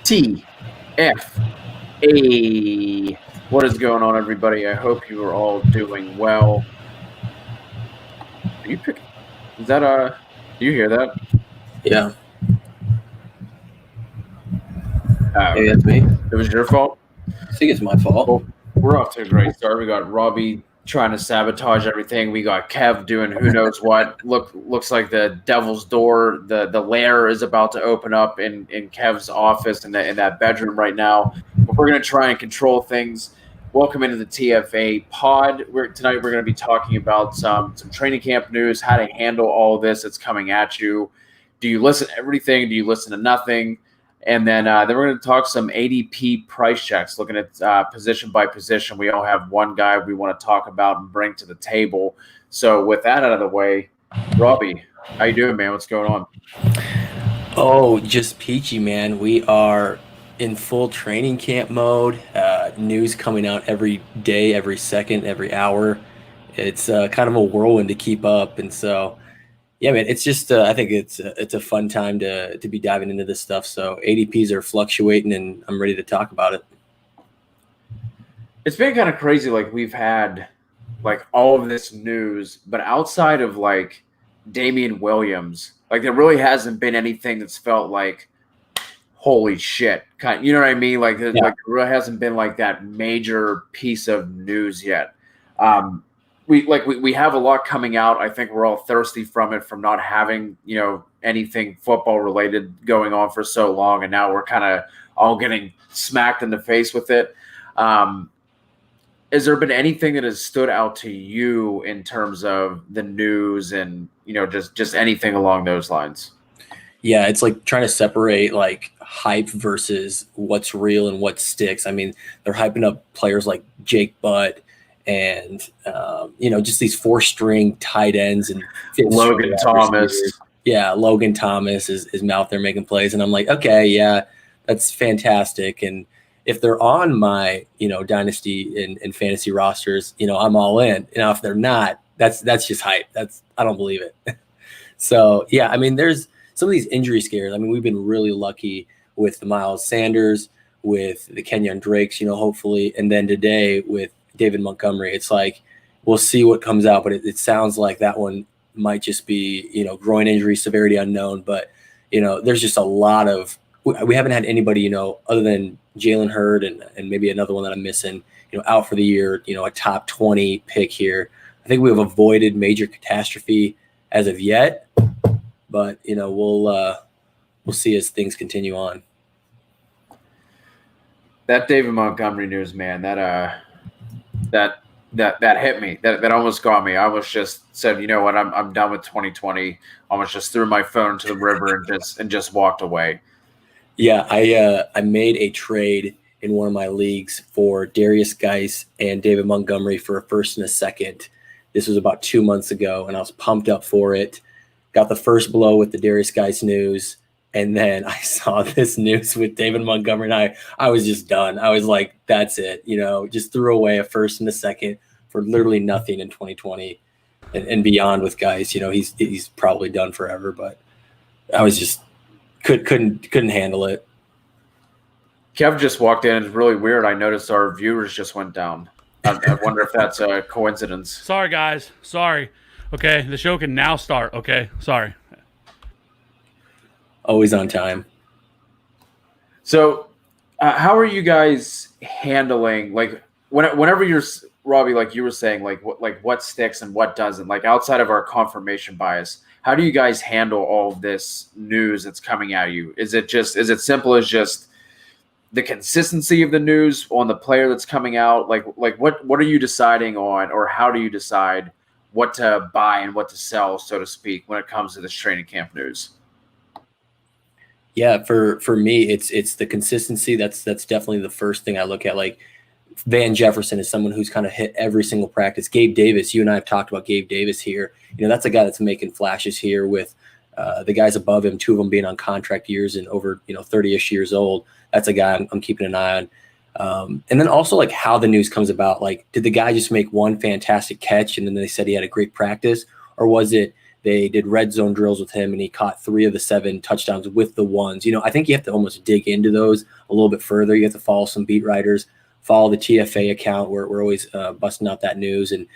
TFA. What is going on, everybody? I hope you are all doing well. Are you picking? Is that do you hear that? Yeah. Maybe that's me. It was your fault? I think it's my fault. Well, we're off to a great start. We got Robby trying to sabotage everything. We got Kev doing who knows what. Looks like the devil's door, the lair is about to open up in Kev's office in that bedroom right now. But we're going to try and control things. Welcome into the TFA pod. Tonight we're going to be talking about some training camp news, how to handle all of this that's coming at you. Do you listen to everything? Do you listen to nothing? And then we're going to talk some ADP price checks, looking at position by position. We all have one guy we want to talk about and bring to the table. So with that out of the way, Robby, how you doing, man? What's going on? Oh, just peachy, man. We are in full training camp mode. News coming out every day, every second, every hour. It's kind of a whirlwind to keep up. And so, yeah, man, it's just I think it's a fun time to be diving into this stuff. So ADPs are fluctuating, and I'm ready to talk about it. It's been kind of crazy. Like, we've had like all of this news, but outside of like Damian Williams, like there really hasn't been anything that's felt like holy shit. You know what I mean? Like, yeah. Like there really hasn't been like that major piece of news yet. We have a lot coming out. I think we're all thirsty from it, from not having, anything football related going on for so long. And now we're kind of all getting smacked in the face with it. Has there been anything that has stood out to you in terms of the news and, just anything along those lines? Yeah, it's like trying to separate like hype versus what's real and what sticks. I mean, they're hyping up players like Jake Butt and just these 4-string tight ends and Logan Thomas. Yeah, Logan Thomas is out there making plays, and I'm like, okay, yeah, that's fantastic. And if they're on my dynasty and fantasy rosters, I'm all in. If they're not, that's just hype. I don't believe it. So yeah, I mean, there's some of these injury scares. I mean, we've been really lucky with the Miles Sanders, with the Kenyon Drakes, hopefully, and then today with David Montgomery. It's like we'll see what comes out, but it sounds like that one might just be groin injury, severity unknown. But there's just a lot of we haven't had anybody other than Jalen Hurd and maybe another one that I'm missing out for the year. A top 20 pick here. I think we have avoided major catastrophe as of yet, but we'll see as things continue on. That David Montgomery news, man, that hit me. That almost got me. I almost just said, you know what, I'm done with 2020. Almost just threw my phone to the river and just walked away. Yeah, I made a trade in one of my leagues for Darius Geis and David Montgomery for a first and a second. This was about 2 months ago, and I was pumped up for it. Got the first blow with the Darius Geis news, and then I saw this news with David Montgomery, and I was just done. I was like, that's it. Just threw away a first and a second for literally nothing in 2020 and beyond with Geis. He's probably done forever, but I was just couldn't handle it. Kev just walked in. It's really weird. I noticed our viewers just went down. I wonder if that's a coincidence. Sorry, guys. Sorry. Okay, the show can now start. Okay, sorry. Always on time. So, how are you guys handling, like, whenever you're, Robby, like you were saying, like what sticks and what doesn't, like outside of our confirmation bias, how do you guys handle all of this news that's coming at you? Is it simple as just the consistency of the news on the player that's coming out? Like what are you deciding on, or how do you decide what to buy and what to sell, so to speak, when it comes to this training camp news? Yeah, for me, it's the consistency. That's definitely the first thing I look at. Like Van Jefferson is someone who's kind of hit every single practice. Gabe Davis, you and I have talked about Gabe Davis here. That's a guy that's making flashes here with the guys above him, 2 of them being on contract years and over 30-ish years old. That's a guy I'm keeping an eye on. And then also like how the news comes about. Like, did the guy just make one fantastic catch and then they said he had a great practice, or was it They did red zone drills with him, and he caught 3 of the 7 touchdowns with the ones. I think you have to almost dig into those a little bit further. You have to follow some beat writers, follow the TFA account where we're always busting out that news. And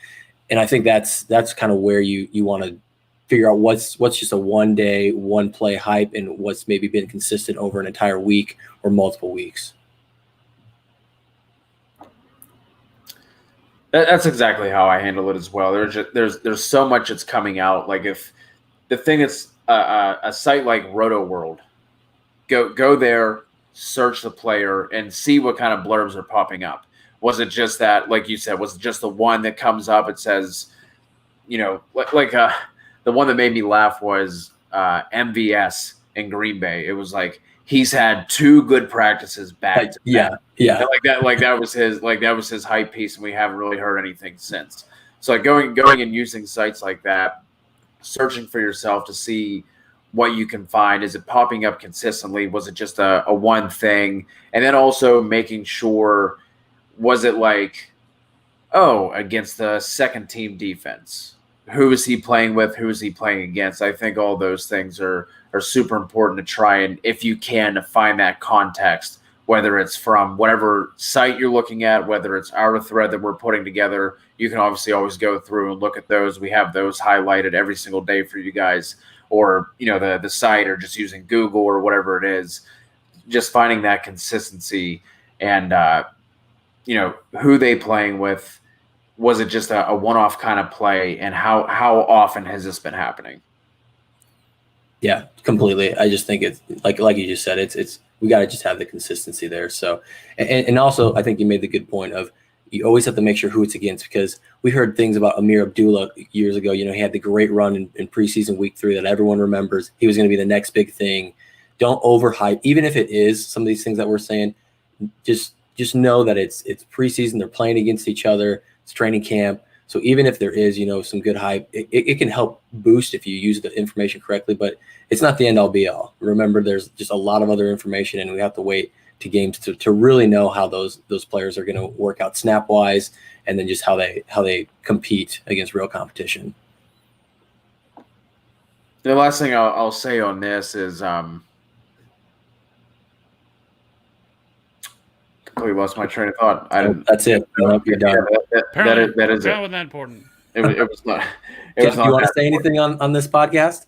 I think that's kind of where you want to figure out what's just a one day, one play hype and what's maybe been consistent over an entire week or multiple weeks. That's exactly how I handle it as well. There's so much that's coming out. Like if the thing is a site like Roto World, go there, search the player, and see what kind of blurbs are popping up. Was it just that, like you said, was it just the one that comes up? It says, the one that made me laugh was MVS in Green Bay. It was like he's had 2 good practices back to back. Yeah. And that was his hype piece, and we haven't really heard anything since. So like going and using sites like that, searching for yourself to see what you can find. Is it popping up consistently? Was it just a one thing? And then also making sure, was it like, against the second team defense? Who is he playing with? Who is he playing against? I think all those things are super important to try and, if you can, to find that context, whether it's from whatever site you're looking at, whether it's our thread that we're putting together. You can obviously always go through and look at those. We have those highlighted every single day for you guys, or the site, or just using Google or whatever it is. Just finding that consistency and who they playing with. Was it just a one-off kind of play, and how often has this been happening? Yeah, completely. I just think it's like you just said, it's we got to just have the consistency there. So, and also I think you made the good point of you always have to make sure who it's against, because we heard things about Amir Abdullah years ago. He had the great run in preseason week 3 that everyone remembers. He was going to be the next big thing. Don't overhype, even if it is some of these things that we're saying. Just know that it's preseason. They're playing against each other. It's training camp. So even if there is, some good hype, it can help boost if you use the information correctly, but it's not the end all be all. Remember, there's just a lot of other information, and we have to wait to games to really know how those players are going to work out snap wise, and then just how they compete against real competition. The last thing I'll say on this is, completely lost my train of thought. That's it. You're done. That is it. That wasn't that important. It was not. Do you want to say anything on this podcast?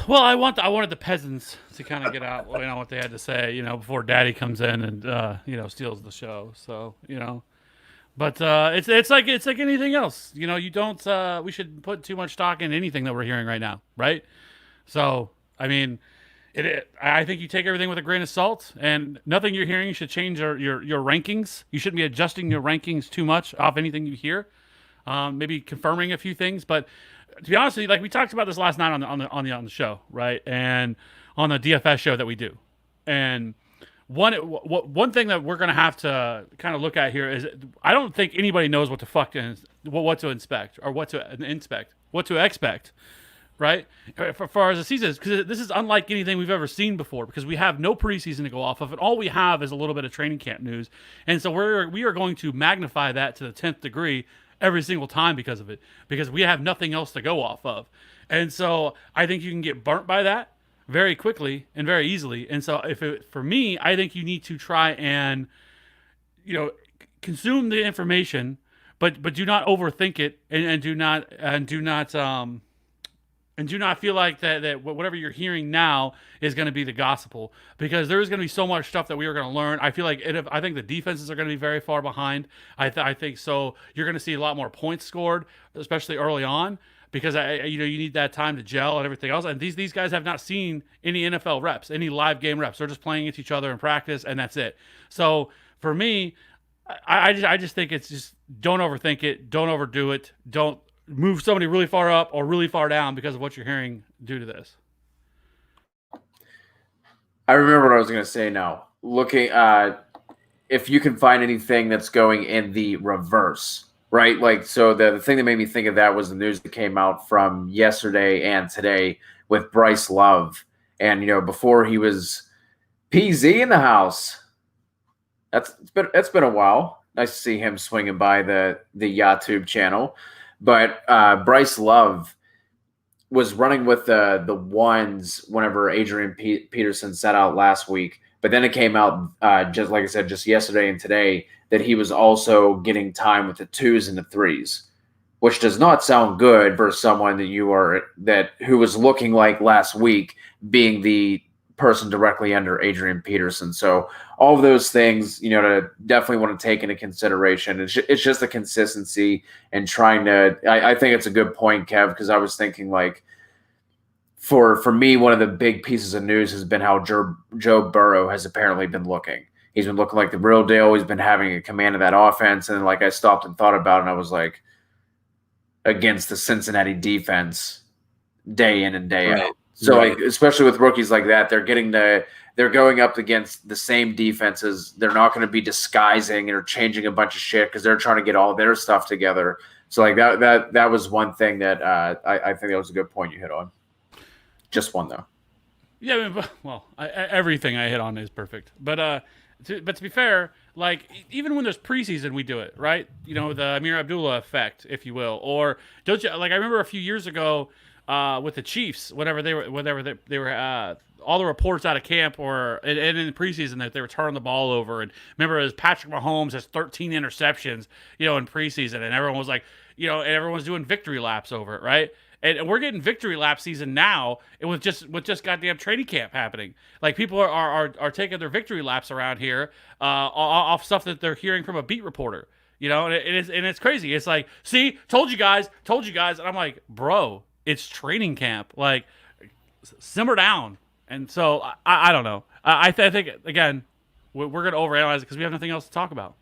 Well, I wanted the peasants to kind of get out, what they had to say, before Daddy comes in and steals the show. So but it's like anything else. You don't. We should put too much stock in anything that we're hearing right now, right? So I mean. I think you take everything with a grain of salt, and nothing you're hearing should change your rankings. You shouldn't be adjusting your rankings too much off anything you hear. Maybe confirming a few things, but to be honest with you, like we talked about this last night on the show, right? And on the DFS show that we do. And one thing that we're going to have to kind of look at here is I don't think anybody knows what to inspect or what to expect. Right? For far as the season is, because this is unlike anything we've ever seen before, because we have no preseason to go off of, and all we have is a little bit of training camp news. And so we are going to magnify that to the 10th degree every single time because of it, because we have nothing else to go off of. And so I think you can get burnt by that very quickly and very easily. And so for me, I think you need to try and, consume the information, but do not overthink it, and do not feel like that whatever you're hearing now is going to be the gospel, because there is going to be so much stuff that we are going to learn. I feel like I think the defenses are going to be very far behind. I think so. You're going to see a lot more points scored, especially early on, because you need that time to gel and everything else. And these guys have not seen any NFL reps, any live game reps. They're just playing against each other in practice, and that's it. So for me, I just think it's just don't overthink it, don't overdo it, don't move somebody really far up or really far down because of what you're hearing due to this. I remember what I was going to say now. Looking, if you can find anything that's going in the reverse, right? Like, so the thing that made me think of that was the news that came out from yesterday and today with Bryce Love. And, before he was PZ in the house. It's been a while. Nice to see him swinging by the YouTube channel. but Bryce Love was running with the ones whenever Adrian Peterson sat out last week. But then it came out, just like I said, just yesterday and today, that he was also getting time with the 2s and the 3s, which does not sound good for someone who was looking like last week being the person directly under Adrian Peterson. So all of those things, to definitely want to take into consideration. It's just the consistency and trying to. I think it's a good point, Kev, because I was thinking like, for me, one of the big pieces of news has been how Joe Burrow has apparently been looking. He's been looking like the real deal. He's been having a command of that offense, and like I stopped and thought about it, and I was like, against the Cincinnati defense, day in and day out. So, like, especially with rookies like that, they're going up against the same defenses. They're not going to be disguising or changing a bunch of shit because they're trying to get all their stuff together. So, like, that was one thing that I think that was a good point you hit on. Just one, though. Yeah, everything I hit on is perfect. But to be fair, like, even when there's preseason, we do it, right? The Amir Abdullah effect, if you will. Or don't you, like, I remember a few years ago, with the Chiefs, whenever they were all the reports out of camp and in the preseason that they were turning the ball over. And remember, as Patrick Mahomes has 13 interceptions, in preseason, and everyone was like, and everyone's doing victory laps over it, right? And we're getting victory lap season now, and with just goddamn training camp happening. Like, people are taking their victory laps around here off stuff that they're hearing from a beat reporter. And it's crazy. It's like, see, told you guys, and I'm like, bro. It's training camp. Like, simmer down. And so I don't know. I think again, we're going to overanalyze it because we have nothing else to talk about.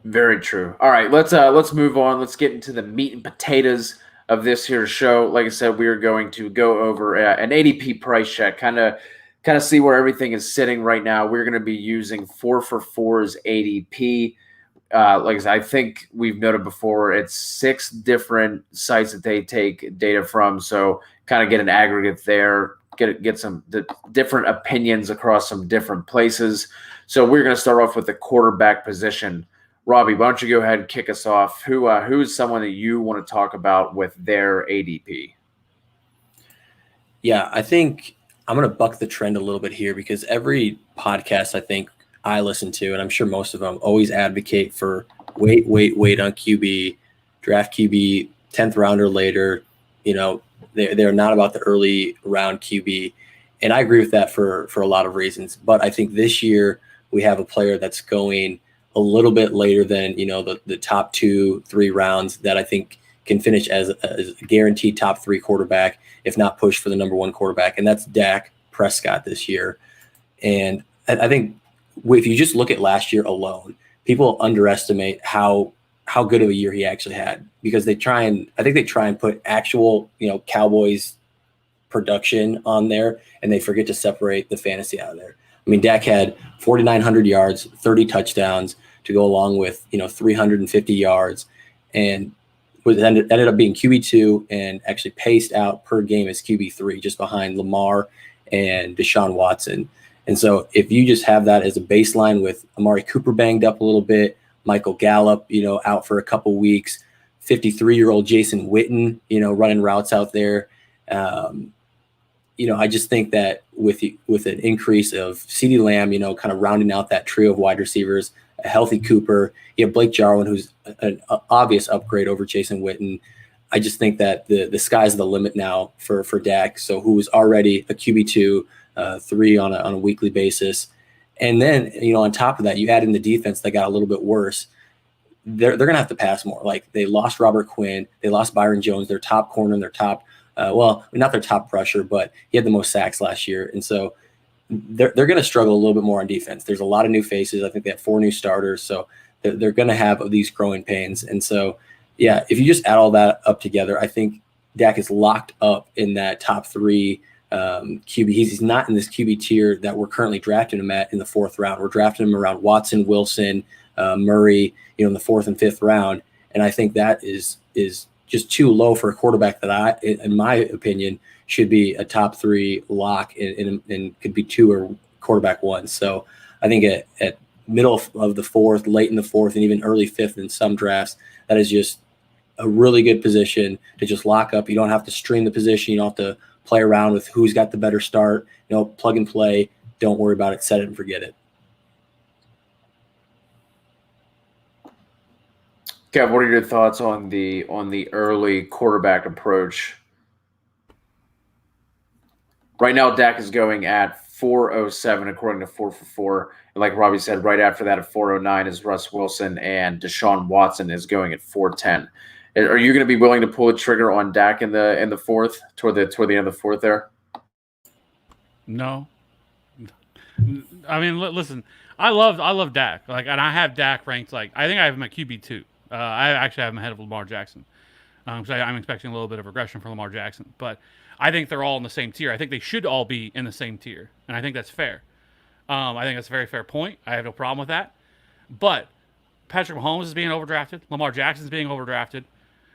Very true. All right, let's move on. Let's get into the meat and potatoes of this here show. Like I said, we are going to go over an ADP price check, kind of see where everything is sitting right now. We're going to be using 4for4's ADP. Like I said, I think we've noted before, it's 6 different sites that they take data from. So kind of get an aggregate there, get some different opinions across some different places. So we're going to start off with the quarterback position. Robby, why don't you go ahead and kick us off? Who is someone that you want to talk about with their ADP? Yeah, I think I'm going to buck the trend a little bit here because every podcast I think I listen to, and I'm sure most of them, always advocate for wait on QB, draft QB 10th round or later. They're not about the early round QB, and I agree with that for a lot of reasons. But I think this year we have a player that's going a little bit later than the top 2-3 rounds that I think can finish as a guaranteed top 3 quarterback, if not push for the number 1 quarterback, and that's Dak Prescott this year. And I think, if you just look at last year alone, people underestimate how good of a year he actually had because they try and put actual, Cowboys production on there, and they forget to separate the fantasy out of there. I mean, Dak had 4,900 yards, 30 touchdowns to go along with, 350 yards, and ended up being QB2 and actually paced out per game as QB3, just behind Lamar and Deshaun Watson. And so if you just have that as a baseline with Amari Cooper banged up a little bit, Michael Gallup, out for a couple weeks, 53-year-old Jason Witten, running routes out there. I just think that with an increase of CeeDee Lamb, kind of rounding out that trio of wide receivers, a healthy Cooper, you have Blake Jarwin, who's an obvious upgrade over Jason Witten. I just think that the sky's the limit now for Dak. So who was already a QB2, 3 on a weekly basis. And then, on top of that, you add in the defense that got a little bit worse. They're going to have to pass more. Like, they lost Robert Quinn. They lost Byron Jones, their top corner, and their top, not their top rusher, but he had the most sacks last year. And so they're going to struggle a little bit more on defense. There's a lot of new faces. I think they have 4 new starters. So they're going to have these growing pains. And so, yeah, if you just add all that up together, I think Dak is locked up in that top 3 QB. He's not in this QB tier that we're currently drafting him at in the 4th round. We're drafting him around Watson, Wilson, Murray, in the 4th and 5th round. And I think that is just too low for a quarterback that in my opinion, should be a top 3 lock and could be 2 or quarterback 1. So I think at middle of the fourth, late in the fourth, and even early fifth in some drafts. That is just a really good position to just lock up. You don't have to stream the position. You don't have to play around with who's got the better start. Plug and play. Don't worry about it. Set it and forget it. Kev, what are your thoughts on the early quarterback approach? Right now, Dak is going at 407 according to 444. And like Robby said, right after that at 409 is Russ Wilson, and Deshaun Watson is going at 410. Are you going to be willing to pull the trigger on Dak in the fourth, toward the end of the fourth there? No. I mean, listen, I love Dak. And I have Dak ranked I think I have him at QB2. I actually have him ahead of Lamar Jackson. So I'm expecting a little bit of regression from Lamar Jackson, but I think they're all in the same tier. I think they should all be in the same tier, and I think that's fair. I think that's a very fair point. I have no problem with that. But Patrick Mahomes is being overdrafted. Lamar Jackson is being overdrafted.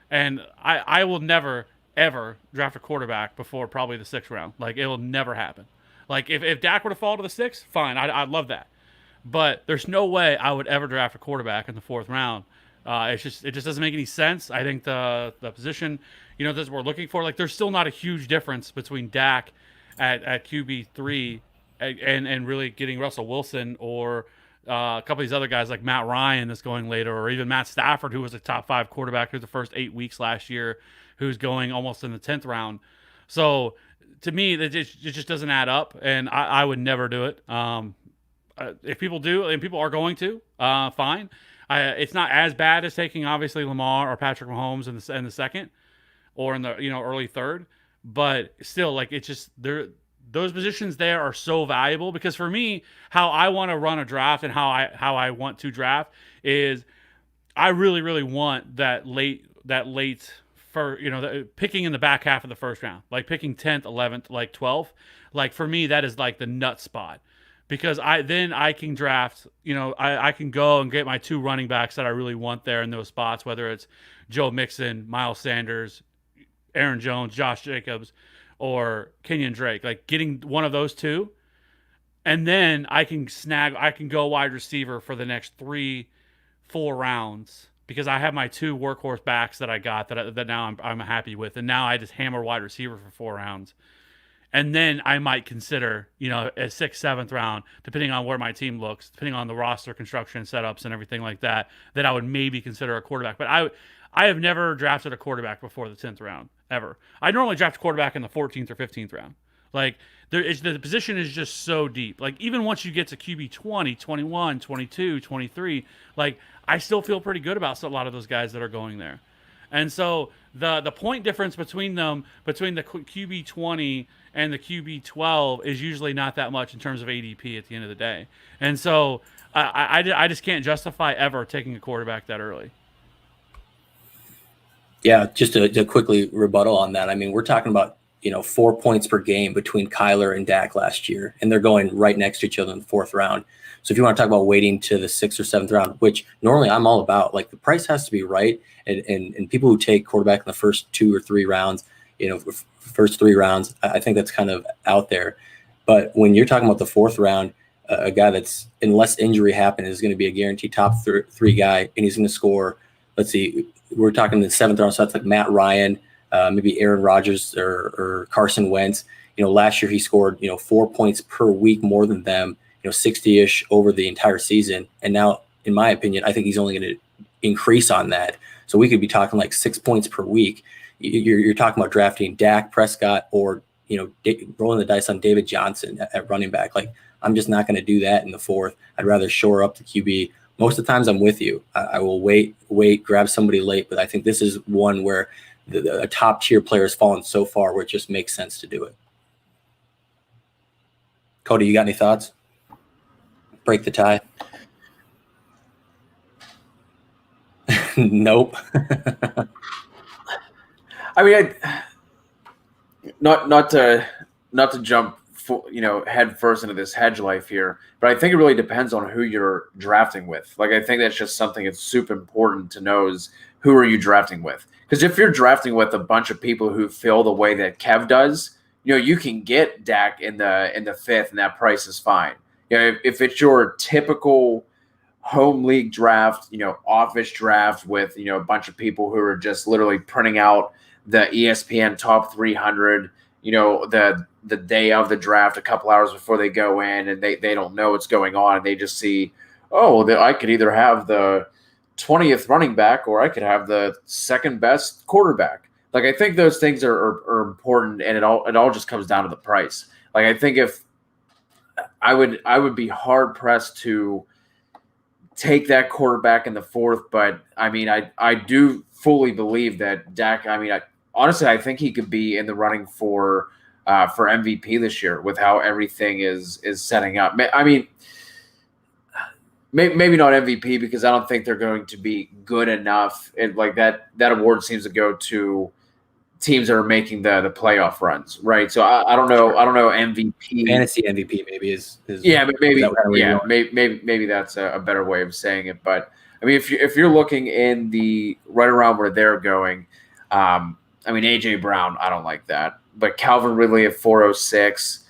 And I will never, ever draft a quarterback before probably the 6th round. It will never happen. If Dak were to fall to the 6th, fine. I'd love that. But there's no way I would ever draft a quarterback in the 4th round. It just doesn't make any sense. I think the position, that we're looking for, there's still not a huge difference between Dak at QB3 and really getting Russell Wilson or a couple of these other guys like Matt Ryan that's going later, or even Matt Stafford, who was a top 5 quarterback through the first 8 weeks last year, who's going almost in the 10th round. So to me, it just doesn't add up, and I would never do it. If people do, and people are going to, fine. It's not as bad as taking obviously Lamar or Patrick Mahomes in the 2nd or in the early 3rd, but still it's just those positions there are so valuable, because for me, how I want to run a draft and how I want to draft is I really, really want that late for picking in the back half of the 1st round, picking 10th, 11th, 12th. For me, that is the nut spot, because I can draft, I can go and get my 2 running backs that I really want there in those spots, whether it's Joe Mixon, Miles Sanders, Aaron Jones, Josh Jacobs, or Kenyon Drake, getting one of those 2. And then I can go wide receiver for the next 3-4 rounds, because I have my 2 workhorse backs that I got that now I'm happy with. And now I just hammer wide receiver for 4 rounds. And then I might consider, a 6th, 7th round, depending on where my team looks, depending on the roster construction setups and everything like that I would maybe consider a quarterback. But I have never drafted a quarterback before the 10th round, ever. I normally draft a quarterback in the 14th or 15th round. The position is just so deep. Even once you get to QB 20, 21, 22, 23, I still feel pretty good about a lot of those guys that are going there. And so the point difference between the QB 20 and the QB 12 is usually not that much in terms of ADP at the end of the day. And so I just can't justify ever taking a quarterback that early. Yeah, just to quickly rebuttal on that. I mean, we're talking about 4 points per game between Kyler and Dak last year, and they're going right next to each other in the 4th round. So if you want to talk about waiting to the 6th or 7th round, which normally I'm all about, the price has to be right, and people who take quarterback in the first 2 or 3 rounds, first 3 rounds, I think that's kind of out there. But when you're talking about the 4th round, a guy that's, unless injury happens, is going to be a guaranteed top 3 guy, and he's going to score. Let's see, we're talking the 7th round, so that's Matt Ryan, maybe Aaron Rodgers or Carson Wentz. Last year he scored 4 points per week more than them, 60-ish over the entire season. And now, in my opinion, I think he's only going to increase on that. So we could be talking 6 points per week. You're talking about drafting Dak Prescott or rolling the dice on David Johnson at running back. I'm just not going to do that in the 4th. I'd rather shore up the QB. Most of the times I'm with you. I will wait, grab somebody late, but I think this is one where a top tier player has fallen so far where it just makes sense to do it. Cody, you got any thoughts? Break the tie. Nope. I mean, not to jump head first into this hedge life here, but I think it really depends on who you're drafting with. I think that's just something that's super important to know is who are you drafting with? Because if you're drafting with a bunch of people who feel the way that Kev does, you can get Dak in the 5th and that price is fine. If it's your typical home league draft, office draft with, a bunch of people who are just literally printing out the ESPN top 300, the day of the draft, a couple hours before they go in, and they don't know what's going on. And they just see, I could either have the 20th running back or I could have the second best quarterback. Like, I think those things are important, and it all just comes down to the price. Like, I think if I would be hard pressed to take that quarterback in the fourth, but I mean, I do fully believe that Dak. I mean, honestly, I think he could be in the running for MVP this year with how everything is setting up. I mean, maybe not MVP because I don't think they're going to be good enough. And like that award seems to go to teams that are making the playoff runs, right? So I don't know. I don't know MVP. Fantasy MVP maybe is yeah, but maybe that's a better way of saying it. But I mean, if you're looking in the right around where they're going, I mean AJ Brown, I don't like that. But Calvin Ridley at 406.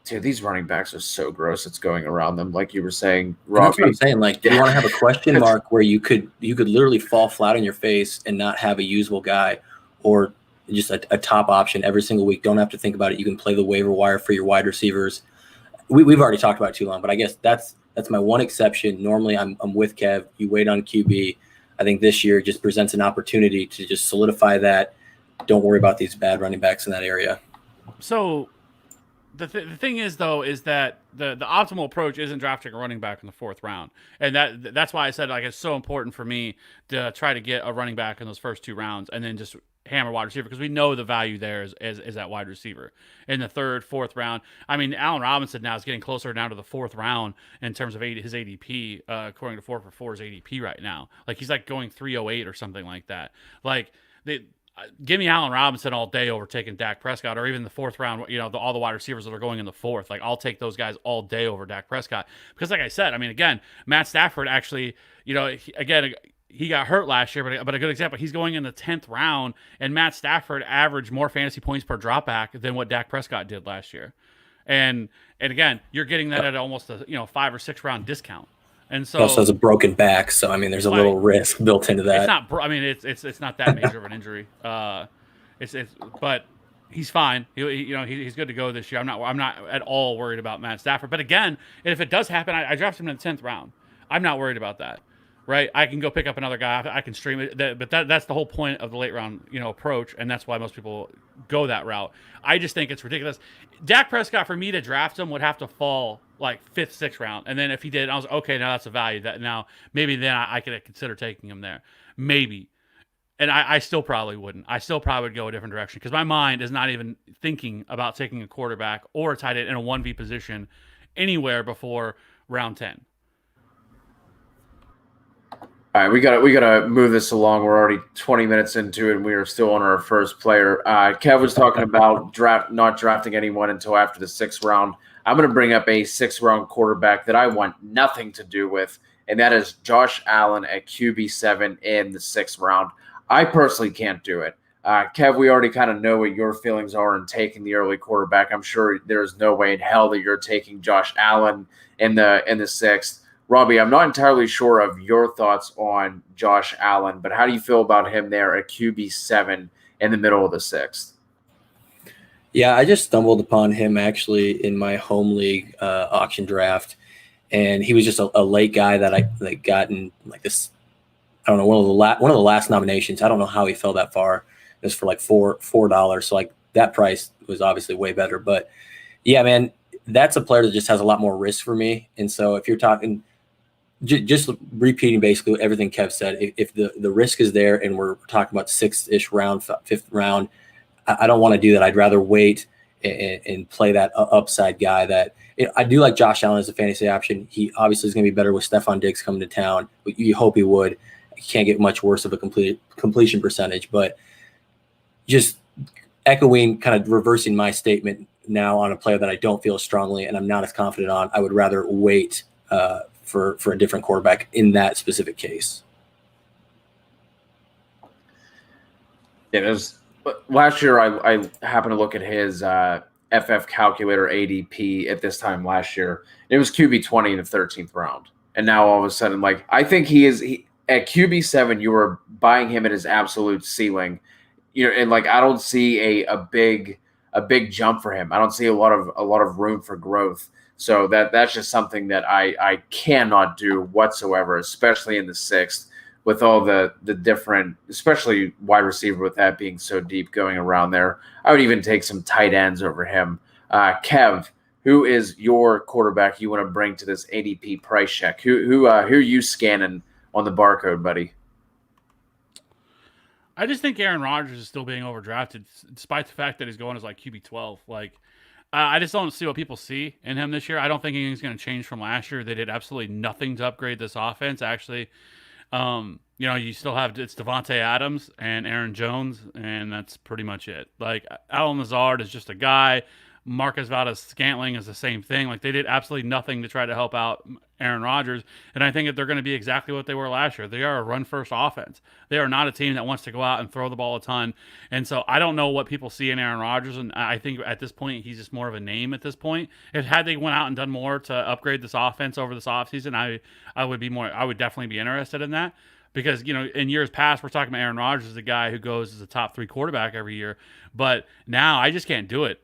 Dude, these running backs are so gross. It's going around them, like you were saying, Rob. That's what I'm saying. Like, do you want to have a question mark where you could literally fall flat on your face and not have a usable guy, or just a top option every single week? Don't have to think about it. You can play the waiver wire for your wide receivers. We've already talked about it too long, but I guess that's my one exception. Normally, I'm with Kev. You wait on QB. I think this year just presents an opportunity to just solidify that. Don't worry about these bad running backs in that area. So the thing is, though, is that the optimal approach isn't drafting a running back in the fourth round. And that's why I said, like, it's so important for me to try to get a running back in those first two rounds and then just hammer wide receiver, because we know the value there is that wide receiver in the third, fourth round. I mean, Allen Robinson now is getting closer now to the fourth round in terms of his ADP, according to 4for4's ADP right now. Like, he's like going 308 or something like that. Like, give me Allen Robinson all day over taking Dak Prescott, or even the fourth round, all the wide receivers that are going in the fourth. Like, I'll take those guys all day over Dak Prescott. Because like I said, I mean, again, Matt Stafford actually, he got hurt last year, but a good example, he's going in the 10th round, and Matt Stafford averaged more fantasy points per dropback than what Dak Prescott did last year. And again, you're getting that at almost a 5 or 6 round discount. And so he also has a broken back, so I mean, there's a little risk built into that. It's not. I mean, it's not that major of an injury. But he's fine. He's good to go this year. I'm not at all worried about Matt Stafford. But again, if it does happen, I drafted him in the 10th round. I'm not worried about that. Right, I can go pick up another guy. I can stream it, but that's the whole point of the late round, approach, and that's why most people go that route. I just think it's ridiculous. Dak Prescott, for me to draft him, would have to fall like 5th, 6th round, and then if he did, I was okay. Now that's a value that now maybe then I could consider taking him there, maybe. And I still probably wouldn't. I still probably would go a different direction because my mind is not even thinking about taking a quarterback or a tight end in a 1v position anywhere before round 10. All right, we gotta move this along. We're already 20 minutes into it, and we are still on our first player. Kev was talking about not drafting anyone until after the 6th round. I'm going to bring up a 6th round quarterback that I want nothing to do with, and that is Josh Allen at QB7 in the 6th round. I personally can't do it. Kev, we already kind of know what your feelings are in taking the early quarterback. I'm sure there's no way in hell that you're taking Josh Allen in the 6th. Robby, I'm not entirely sure of your thoughts on Josh Allen, but how do you feel about him there at QB7 in the middle of the 6th? Yeah, I just stumbled upon him actually in my home league auction draft, and he was just a late guy that I got in like this. I don't know, one of the last nominations. I don't know how he fell that far. It was for like $4. So like that price was obviously way better. But yeah, man, that's a player that just has a lot more risk for me. And so if you're talking. Just repeating basically everything Kev said, if the risk is there and we're talking about 6th-ish round, 5th round, I don't want to do that. I'd rather wait and play that upside guy. That I do like Josh Allen as a fantasy option. He obviously is going to be better with Stephon Diggs coming to town. You hope he would. He can't get much worse of a completion percentage. But just echoing, kind of reversing my statement now on a player that I don't feel strongly and I'm not as confident on, I would rather wait for a different quarterback in that specific case. Yeah, last year I happened to look at his FF calculator ADP at this time last year. It was QB20 in the 13th round. and now all of a sudden, like, I think at QB7, you were buying him at his absolute ceiling, and like I don't see a big jump for him. I don't see a lot of room for growth. So that's just something that I cannot do whatsoever, especially in the sixth with all the different, especially wide receiver with that being so deep going around there. I would even take some tight ends over him. Kev, who is your quarterback you want to bring to this ADP price check? Who are you scanning on the barcode, buddy? I just think Aaron Rodgers is still being overdrafted, despite the fact that he's going as like QB 12. Like, I just don't see what people see in him this year. I don't think anything's going to change from last year. They did absolutely nothing to upgrade this offense. Actually, you still have it's Devontae Adams and Aaron Jones, and that's pretty much it. Like, Allen Lazard is just a guy. Marcus Valdes-Scantling is the same thing. Like, they did absolutely nothing to try to help out Aaron Rodgers, and I think that they're going to be exactly what they were last year. They are a run-first offense. They are not a team that wants to go out and throw the ball a ton, and so I don't know what people see in Aaron Rodgers, and I think at this point he's just more of a name at this point. Had they went out and done more to upgrade this offense over this offseason, I would definitely be interested in that. Because, in years past, we're talking about Aaron Rodgers as a guy who goes as a top 3 quarterback every year. But now I just can't do it.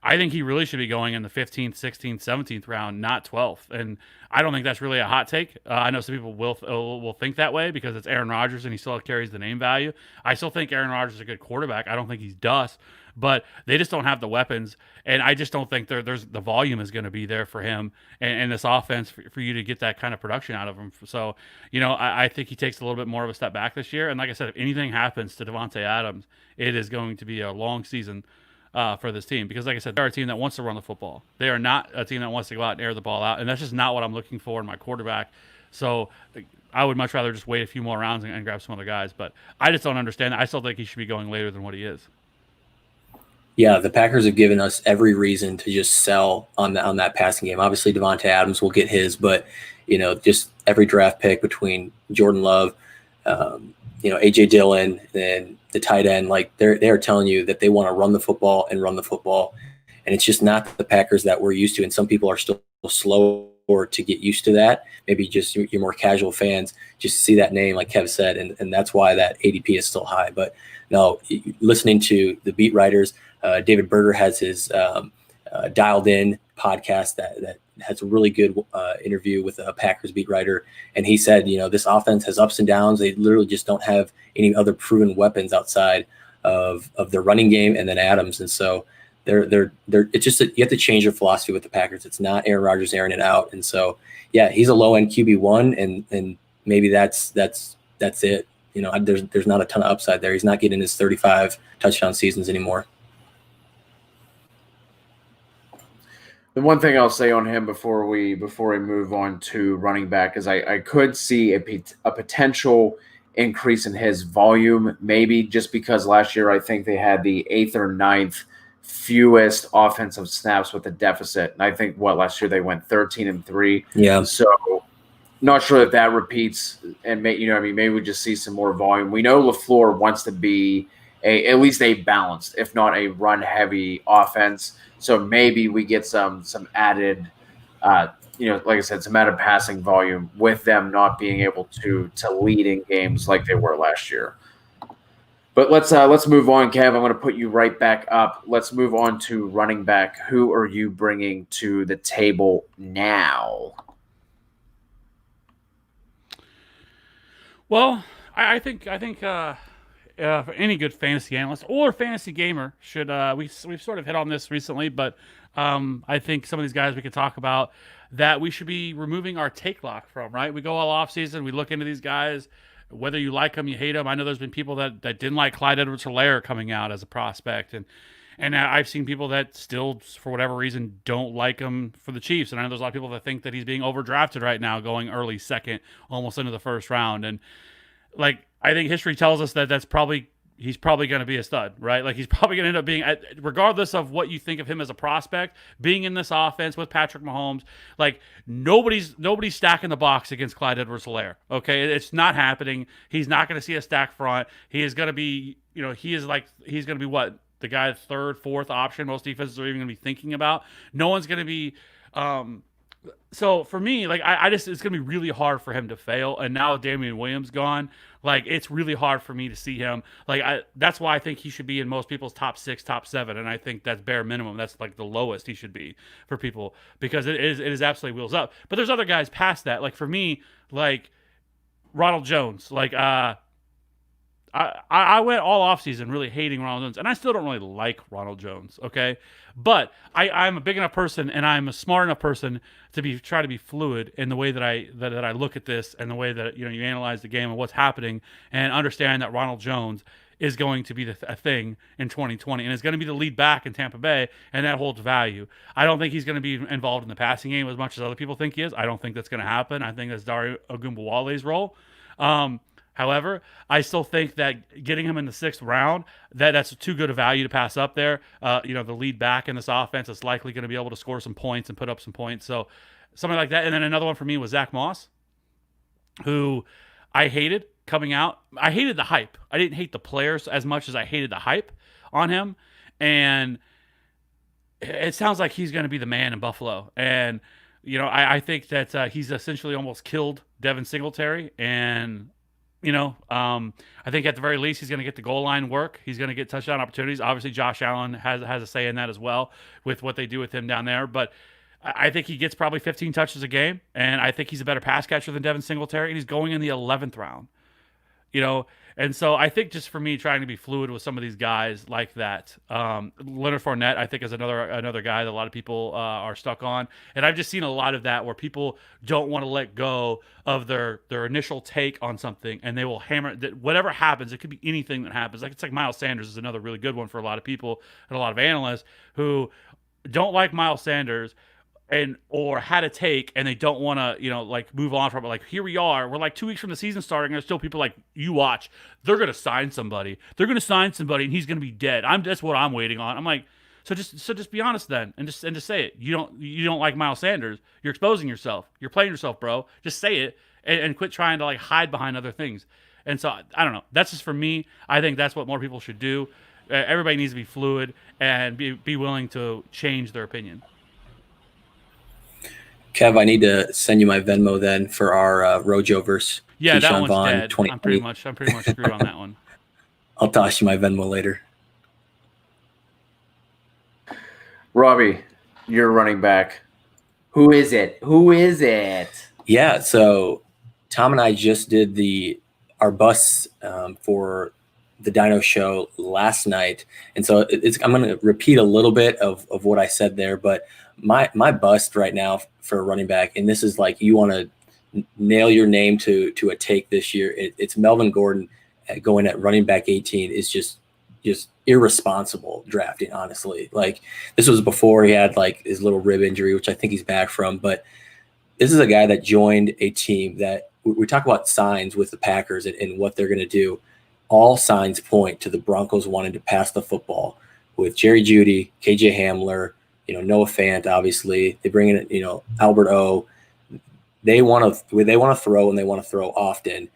I think he really should be going in the 15th, 16th, 17th round, not 12th. And I don't think that's really a hot take. I know some people will think that way because it's Aaron Rodgers and he still carries the name value. I still think Aaron Rodgers is a good quarterback. I don't think he's dust. But they just don't have the weapons, and I just don't think there's the volume is going to be there for him and this offense for you to get that kind of production out of him. So, I think he takes a little bit more of a step back this year. And like I said, if anything happens to Devontae Adams, it is going to be a long season for this team because, like I said, they're a team that wants to run the football. They are not a team that wants to go out and air the ball out, and that's just not what I'm looking for in my quarterback. So I would much rather just wait a few more rounds and grab some other guys. But I just don't understand that. I still think he should be going later than what he is. Yeah, the Packers have given us every reason to just sell on that passing game. Obviously, Devontae Adams will get his, but just every draft pick between Jordan Love, AJ Dillon, and the tight end, like they are telling you that they want to run the football, and it's just not the Packers that we're used to. And some people are still slower to get used to that. Maybe just your more casual fans just see that name, like Kev said, and that's why that ADP is still high. But no, listening to the beat writers. David Berger has his Dialed In podcast that has a really good interview with a Packers beat writer. And he said, this offense has ups and downs. They literally just don't have any other proven weapons outside of their running game and then Adams. And so they're it's just you have to change your philosophy with the Packers. It's not Aaron Rodgers airing it out. And so, yeah, he's a low end QB1 and maybe that's it. There's not a ton of upside there. He's not getting his 35 touchdown seasons anymore. The one thing I'll say on him before we move on to running back is I could see a potential increase in his volume, maybe just because last year I think they had the 8th or 9th fewest offensive snaps with a deficit. And I think last year they went 13-3. Yeah. So not sure that repeats, and maybe we just see some more volume. We know LaFleur wants to be at least a balanced, if not a run heavy offense. So maybe we get some added, like I said, some added passing volume with them not being able to lead in games like they were last year. But let's move on, Kev. I'm going to put you right back up. Let's move on to running back. Who are you bringing to the table now? Well, I think any good fantasy analyst or fantasy gamer should we've sort of hit on this recently, but I think some of these guys we could talk about that we should be removing our take lock from, right? We go all off season, we look into these guys, whether you like them, you hate them. I know there's been people that didn't like Clyde Edwards-Helaire coming out as a prospect, and I've seen people that still, for whatever reason, don't like him for the Chiefs. And I know there's a lot of people that think that he's being overdrafted right now, going early second, almost into the first round. And I think history tells us that he's probably going to be a stud, right? Like, he's probably going to end up being, regardless of what you think of him as a prospect, being in this offense with Patrick Mahomes, like nobody's stacking the box against Clyde Edwards-Helaire. Okay, it's not happening. He's not going to see a stack front. He is going to be, he's going to be what, the guy's third, fourth option most defenses are even going to be thinking about. No one's going to be So for me, like I just it's gonna be really hard for him to fail. And now with Damian Williams gone, like it's really hard for me to see him. Like that's why I think he should be in most people's top 6, top 7, and I think that's bare minimum. That's like the lowest he should be for people because it is absolutely wheels up. But there's other guys past that. Like for me, like Ronald Jones, like I went all offseason really hating Ronald Jones, and I still don't really like Ronald Jones, okay? But I'm a big enough person, and I'm a smart enough person to try to be fluid in the way that I look at this and the way that you analyze the game and what's happening, and understand that Ronald Jones is going to be a thing in 2020 and is going to be the lead back in Tampa Bay, and that holds value. I don't think he's going to be involved in the passing game as much as other people think he is. I don't think that's going to happen. I think that's Dare Ogunbowale's role. However, I still think that getting him in the 6th round, that's too good a value to pass up there. The lead back in this offense is likely going to be able to score some points and put up some points. So something like that. And then another one for me was Zach Moss, who I hated coming out. I hated the hype. I didn't hate the players as much as I hated the hype on him. And it sounds like he's going to be the man in Buffalo. And, I think that he's essentially almost killed Devin Singletary. And I think at the very least he's going to get the goal line work. He's going to get touchdown opportunities. Obviously, Josh Allen has a say in that as well with what they do with him down there. But I think he gets probably 15 touches a game, and I think he's a better pass catcher than Devin Singletary, and he's going in the 11th round. And so I think just for me trying to be fluid with some of these guys like that, Leonard Fournette I think is another guy that a lot of people are stuck on, and I've just seen a lot of that where people don't want to let go of their initial take on something, and they will hammer that whatever happens. It could be anything that happens. Like it's like Miles Sanders is another really good one for a lot of people and a lot of analysts who don't like Miles Sanders or had a take and they don't want to move on from it. Like here we are, we're like 2 weeks from the season starting, and there's still people like, you watch, they're gonna sign somebody and he's gonna be dead. That's what I'm waiting on. I'm like, so just be honest then, and just say it. You don't like Miles Sanders. You're exposing yourself. You're playing yourself, bro. Just say it and quit trying to hide behind other things. And so I don't know. That's just for me. I think that's what more people should do. Everybody needs to be fluid and be willing to change their opinion. Kev, I need to send you my Venmo then for our Rojo versus that Keyshawn one's Vaughn dead. 20. I'm pretty much screwed on that one. I'll toss you my Venmo later. Robby, you're running back. Who is it? Yeah, so Tom and I just did our bus for the Dino Show last night, and so I'm going to repeat a little bit of what I said there, but my bust right now for a running back, and this is like you want to nail your name to a take this year. It's Melvin Gordon going at running back 18 is just irresponsible drafting, honestly. Like this was before he had like his little rib injury, which I think he's back from, but this is a guy that joined a team that we talk about signs with the Packers and what they're going to do. All signs point to the Broncos wanting to pass the football with Jerry Jeudy, KJ Hamler, Noah Fant, obviously. They bring in, Albert O. They want to throw, and they want to throw often.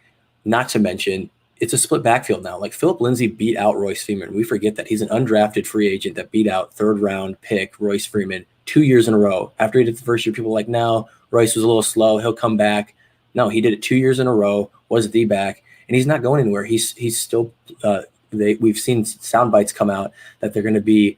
Not to mention, it's a split backfield now. Like Philip Lindsay beat out Royce Freeman. We forget that he's an undrafted free agent that beat out 3rd round pick Royce Freeman 2 years in a row. After he did the first year, people were like, no, Royce was a little slow. He'll come back. No, he did it 2 years in a row, was the back, and he's not going anywhere. He's still we've seen sound bites come out that it's going to be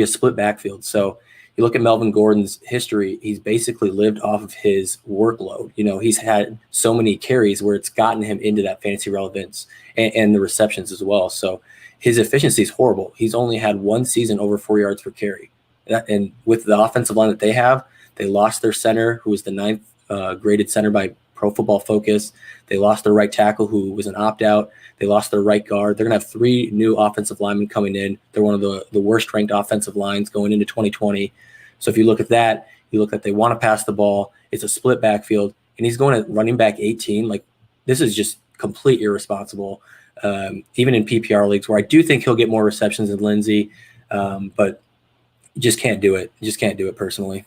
a split backfield. So you look at Melvin Gordon's history, he's basically lived off of his workload. He's had so many carries where it's gotten him into that fantasy relevance and the receptions as well. So his efficiency is horrible. He's only had one season over 4 yards per carry. And with the offensive line that they have, they lost their center, who was the 9th graded center by Pro Football Focus. They lost their right tackle, who was an opt-out. They lost their right guard. They're going to have 3 new offensive linemen coming in. They're one of the worst-ranked offensive lines going into 2020. So if you look at that, you look at they want to pass the ball. It's a split backfield, and he's going at running back 18. Like, this is just complete irresponsible, even in PPR leagues, where I do think he'll get more receptions than Lindsay, but just can't do it. Just can't do it personally.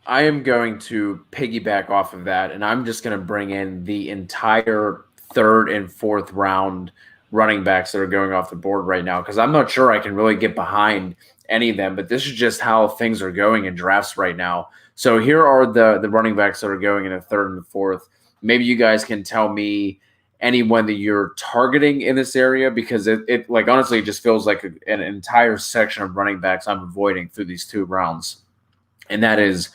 I am going to piggyback off of that, and I'm just going to bring in the entire 3rd and 4th round running backs that are going off the board right now, because I'm not sure I can really get behind any of them, but this is just how things are going in drafts right now. So here are the running backs that are going in the third and the fourth. Maybe you guys can tell me anyone that you're targeting in this area, because it like honestly it just feels like an entire section of running backs I'm avoiding through these 2 rounds. And that is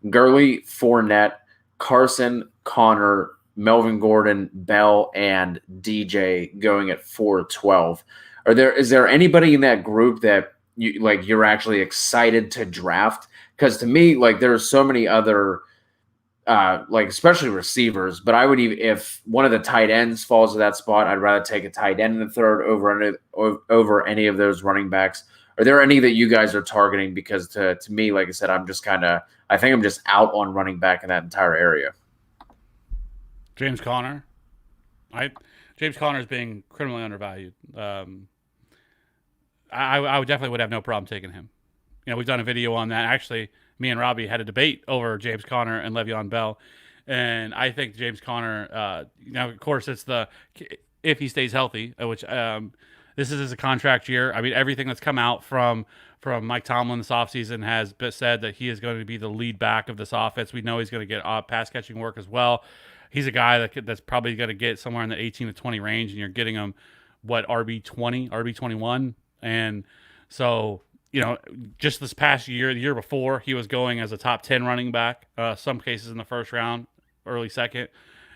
Gurley, Fournette, Carson, Connor, Melvin Gordon, Bell, and DJ going at 4-12. Is there anybody in that group that you're actually excited to draft? Because to me, like, there are so many other like especially receivers, but I would even, if one of the tight ends falls to that spot, I'd rather take a tight end in the third over any of those running backs. Are there any that you guys are targeting? Because to me, like I said, I think I'm just out on running back in that entire area. James Conner. James Conner is being criminally undervalued. I would definitely have no problem taking him. We've done a video on that. Actually, me and Robby had a debate over James Conner and Le'Veon Bell, and I think James Conner. Now, of course, it's if he stays healthy, which this is a contract year. I mean, everything that's come out from Mike Tomlin this offseason has said that he is going to be the lead back of this offense. We know he's going to get pass catching work as well. He's a guy that's probably going to get somewhere in the 18 to 20 range, and you're getting him RB20, RB21, and so. Just this past year, the year before, he was going as a top 10 running back, some cases in the first round, early second,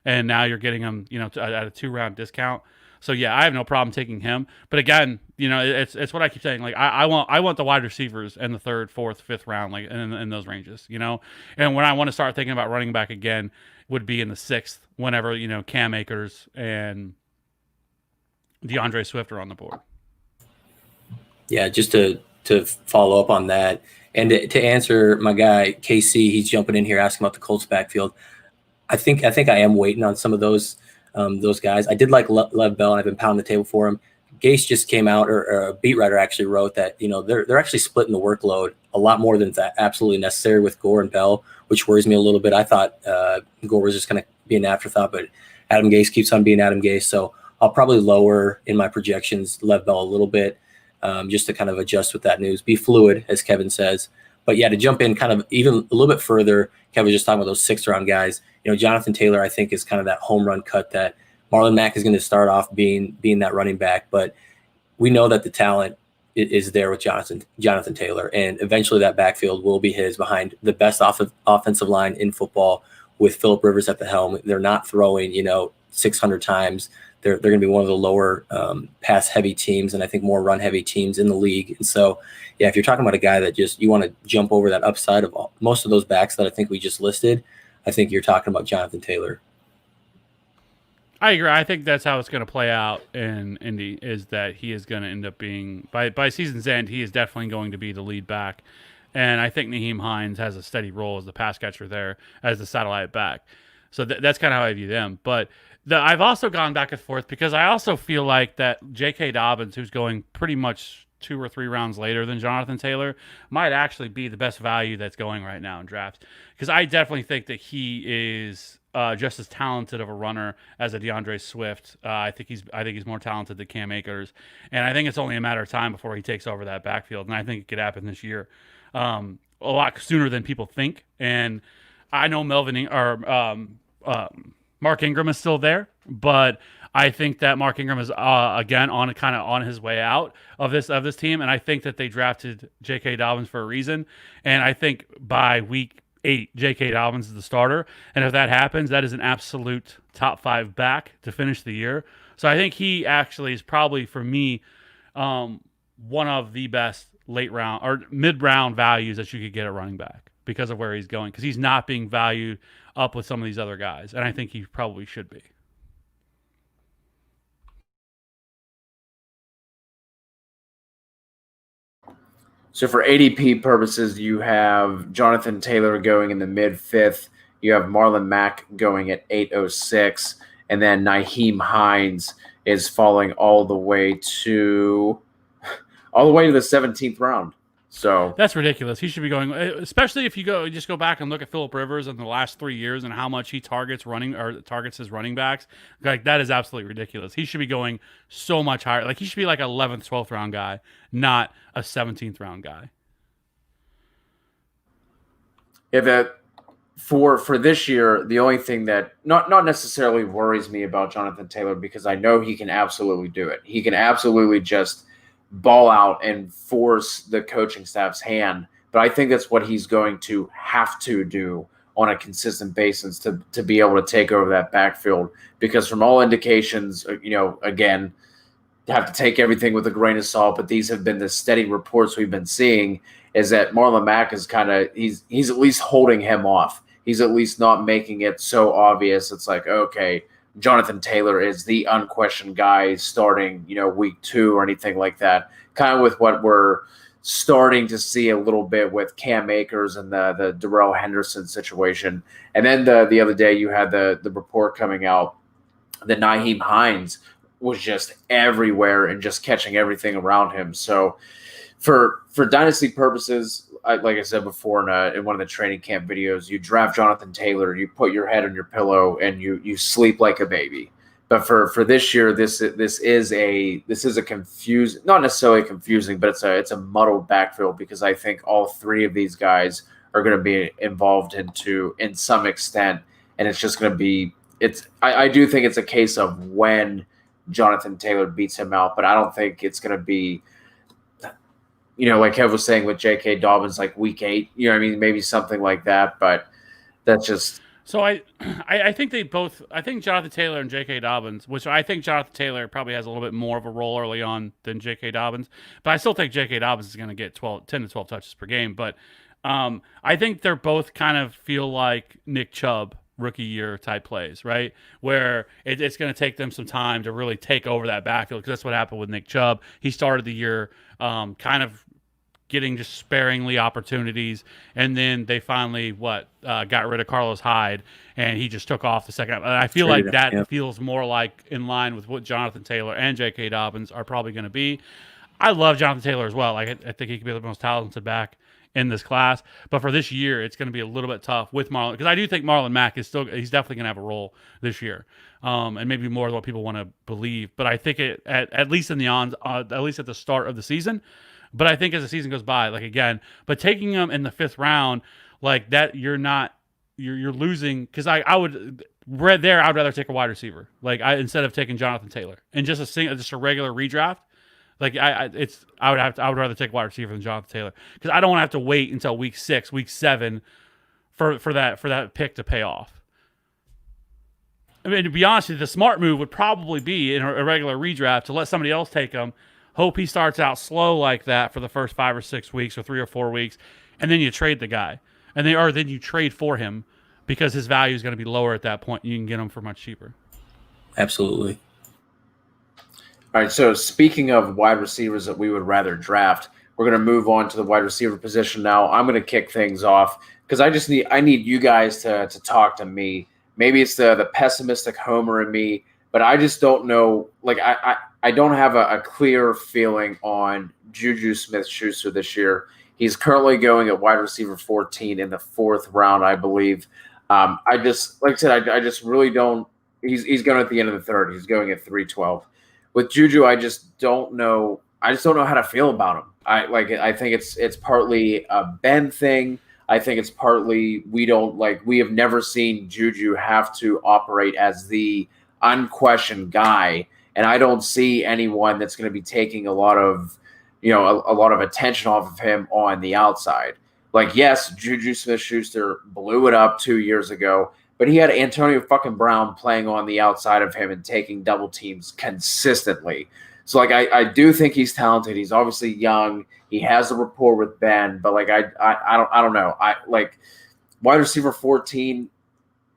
and now you're getting him, at a 2-round discount. So yeah, I have no problem taking him. But again, it's what I keep saying. Like I want the wide receivers in the 3rd, 4th, 5th round, like in those ranges, And when I want to start thinking about running back again, would be in the 6th, whenever Cam Akers and DeAndre Swift are on the board. Yeah, just to follow up on that, and to answer my guy KC, he's jumping in here asking about the Colts backfield. I think I am waiting on some of those guys. I did like Lev Bell, and I've been pounding the table for him. Gase just came out, or a beat writer actually wrote that they're actually splitting the workload a lot more than that absolutely necessary with Gore and Bell, which worries me a little bit. I thought Gore was just going to be an afterthought, but Adam Gase keeps on being Adam Gase, so I'll probably lower in my projections Lev Bell a little bit. Just to kind of adjust with that news, be fluid, as Kevin says. But yeah, to jump in kind of even a little bit further, Kevin was just talking about those 6th-round guys. Jonathan Taylor, I think, is kind of that home run cut that Marlon Mack is going to start off being that running back. But we know that the talent is there with Jonathan Taylor, and eventually that backfield will be his behind the best offensive line in football with Phillip Rivers at the helm. They're not throwing, 600 times. They're going to be one of the lower pass-heavy teams, and I think more run-heavy teams in the league. And so, yeah, if you're talking about a guy that just you want to jump over that upside of most of those backs that I think we just listed, I think you're talking about Jonathan Taylor. I agree. I think that's how it's going to play out in Indy, is that he is going to end up being, by season's end, he is definitely going to be the lead back. And I think Nyheim Hines has a steady role as the pass catcher there, as the satellite back. So that's kind of how I view them. But I've also gone back and forth because I also feel like that J.K. Dobbins, who's going pretty much 2 or 3 rounds later than Jonathan Taylor, might actually be the best value that's going right now in drafts. Because I definitely think that he is just as talented of a runner as a DeAndre Swift. I think he's more talented than Cam Akers, and I think it's only a matter of time before he takes over that backfield. And I think it could happen this year, a lot sooner than people think. And I know Mark Ingram is still there, but I think that Mark Ingram is again on his way out of this team, and I think that they drafted J.K. Dobbins for a reason. And I think by week 8, J.K. Dobbins is the starter, and if that happens, that is an absolute top 5 back to finish the year. So I think he actually is probably, for me, one of the best late round or mid round values that you could get at running back because of where he's going, because he's not being valued up with some of these other guys, and I think he probably should be. So for ADP purposes, you have Jonathan Taylor going in the mid-5th. You have Marlon Mack going at 806, and then Nyheim Hines is falling all the way to the 17th round. So that's ridiculous. He should be going, especially if you just go back and look at Phillip Rivers in the last 3 years and how much he targets his running backs. Like, that is absolutely ridiculous. He should be going so much higher. Like, he should be like 11th, 12th round guy, not a 17th round guy. yeah, that for this year, the only thing that not necessarily worries me about Jonathan Taylor, because I know he can absolutely do it. He can absolutely just ball out and force the coaching staff's hand. But I think that's what he's going to have to do on a consistent basis to be able to take over that backfield. Because from all indications, again, have to take everything with a grain of salt, but these have been the steady reports we've been seeing, is that Marlon Mack is he's at least holding him off. He's at least not making it so obvious. It's like, okay, Jonathan Taylor is the unquestioned guy starting, week 2 or anything like that. Kind of with what we're starting to see a little bit with Cam Akers and the Darrell Henderson situation. And then the other day you had the report coming out that Nyheim Hines was just everywhere and just catching everything around him. So for dynasty purposes, like I said before in one of the training camp videos, you draft Jonathan Taylor, you put your head on your pillow, and you sleep like a baby. But for this year, this is a confusing, not necessarily confusing, but it's a muddled backfield, because I think all 3 of these guys are going to be involved in some extent, and it's just going to be I do think it's a case of when Jonathan Taylor beats him out, but I don't think it's going to be, like Kev was saying with J.K. Dobbins, like week 8, maybe something like that. But that's just. So I think I think Jonathan Taylor and J.K. Dobbins, which I think Jonathan Taylor probably has a little bit more of a role early on than J.K. Dobbins, but I still think J.K. Dobbins is going to get 10 to 12 touches per game. But I think they're both kind of feel like Nick Chubb rookie year type plays, right? Where it's going to take them some time to really take over that backfield, because that's what happened with Nick Chubb. He started the year kind of getting just sparingly opportunities, and then they finally got rid of Carlos Hyde, and he just took off the second. And I feel like that feels more like in line with what Jonathan Taylor and J.K. Dobbins are probably going to be. I love Jonathan Taylor as well. Like, I think he could be the most talented back in this class, but for this year, it's going to be a little bit tough with Marlon, because I do think Marlon Mack he's definitely going to have a role this year, and maybe more than what people want to believe. But I think at least at least at the start of the season. But I think as the season goes by, but taking them in the 5th round, like that, you're losing, because I'd rather take a wide receiver, instead of taking Jonathan Taylor and just a regular redraft. Like I would rather take a wide receiver than Jonathan Taylor, because I don't want to have to wait until week 6, week 7 for that pick to pay off. I mean, to be honest with you, the smart move would probably be in a regular redraft to let somebody else take him. Hope he starts out slow like that for the first 5 or 6 weeks or 3 or 4 weeks, and then you trade the guy, and then you trade for him, because his value is going to be lower at that point. And you can get him for much cheaper. Absolutely. All right, so speaking of wide receivers that we would rather draft, we're going to move on to the wide receiver position now. I'm going to kick things off, because I need you guys to talk to me. Maybe it's the pessimistic homer in me, but I just don't know. Like, I don't have a clear feeling on Juju Smith-Schuster this year. He's currently going at wide receiver 14 in the 4th round, I believe. I just really don't. He's going at the end of the 3rd. He's going at 312. With Juju, I just don't know. I just don't know how to feel about him. I think it's partly a Ben thing. I think it's partly we have never seen Juju have to operate as the unquestioned guy, and I don't see anyone that's going to be taking a lot of attention off of him on the outside. Like, yes, Juju Smith-Schuster blew it up 2 years ago, but he had Antonio fucking Brown playing on the outside of him and taking double teams consistently. So, I do think he's talented. He's obviously young. He has a rapport with Ben, but I don't know. Wide receiver 14.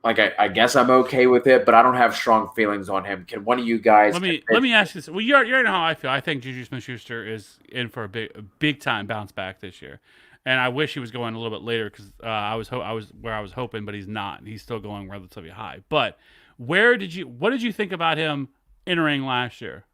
I guess I'm okay with it, but I don't have strong feelings on him. Can one of you guys? Let me ask you this. Well, you already know how I feel. I think Juju Smith-Schuster is in for a big time bounce back this year, and I wish he was going a little bit later, because I was where I was hoping, but he's not. He's still going relatively high. But what did you think about him entering last year?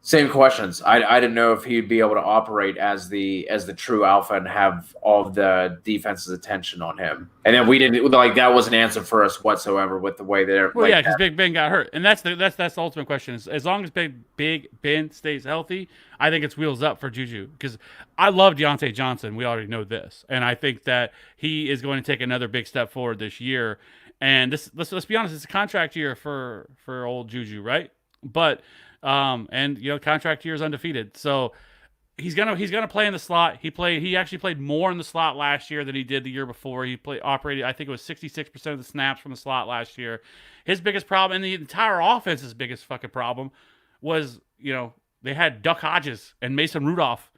Same questions. I didn't know if he'd be able to operate as the true alpha and have all of the defense's attention on him. And then we didn't like that was an answer for us whatsoever with the way they're. Well, yeah, because Big Ben got hurt, and that's the ultimate question. Is as long as Big Ben stays healthy, I think it's wheels up for Juju. Because I love Deontay Johnson. We already know this, and I think that he is going to take another big step forward this year. And let's be honest, it's a contract year for old Juju, right? But and contract year is undefeated, so he's gonna play in the slot. He actually played more in the slot last year than he did the year before. He operated, I think it was 66% of the snaps from the slot last year. His biggest problem, and the entire offense's biggest fucking problem, was they had Duck Hodges and Mason Rudolph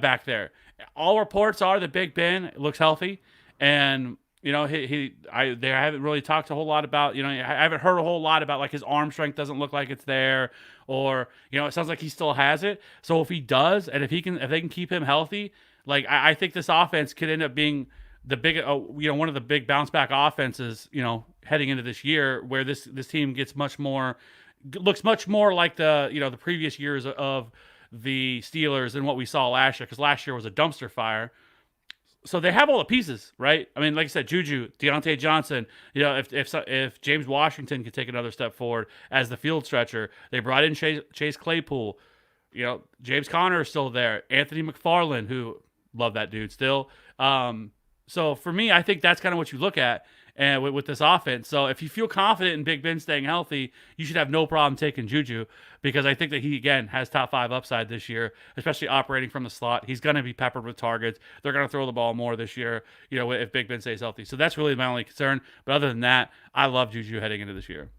back there. All reports are that Big Ben looks healthy, and they haven't really talked a whole lot about, I haven't heard a whole lot about like his arm strength doesn't look like it's there, or, it sounds like he still has it. So if he does, and if they can keep him healthy, like I think this offense could end up being the big, one of the big bounce back offenses, heading into this year, where this team looks much more like the previous years of the Steelers than what we saw last year, because last year was a dumpster fire. So they have all the pieces, right? I mean, like I said, Juju, Deontay Johnson. If James Washington could take another step forward as the field stretcher, they brought in Chase Claypool. James Conner is still there. Anthony McFarland, who love that dude still. So for me, I think that's kind of what you look at and with this offense. So if you feel confident in Big Ben staying healthy, you should have no problem taking Juju, because I think that he, again, has top 5 upside this year, especially operating from the slot. He's going to be peppered with targets. They're going to throw the ball more this year, if Big Ben stays healthy. So that's really my only concern. But other than that, I love Juju heading into this year.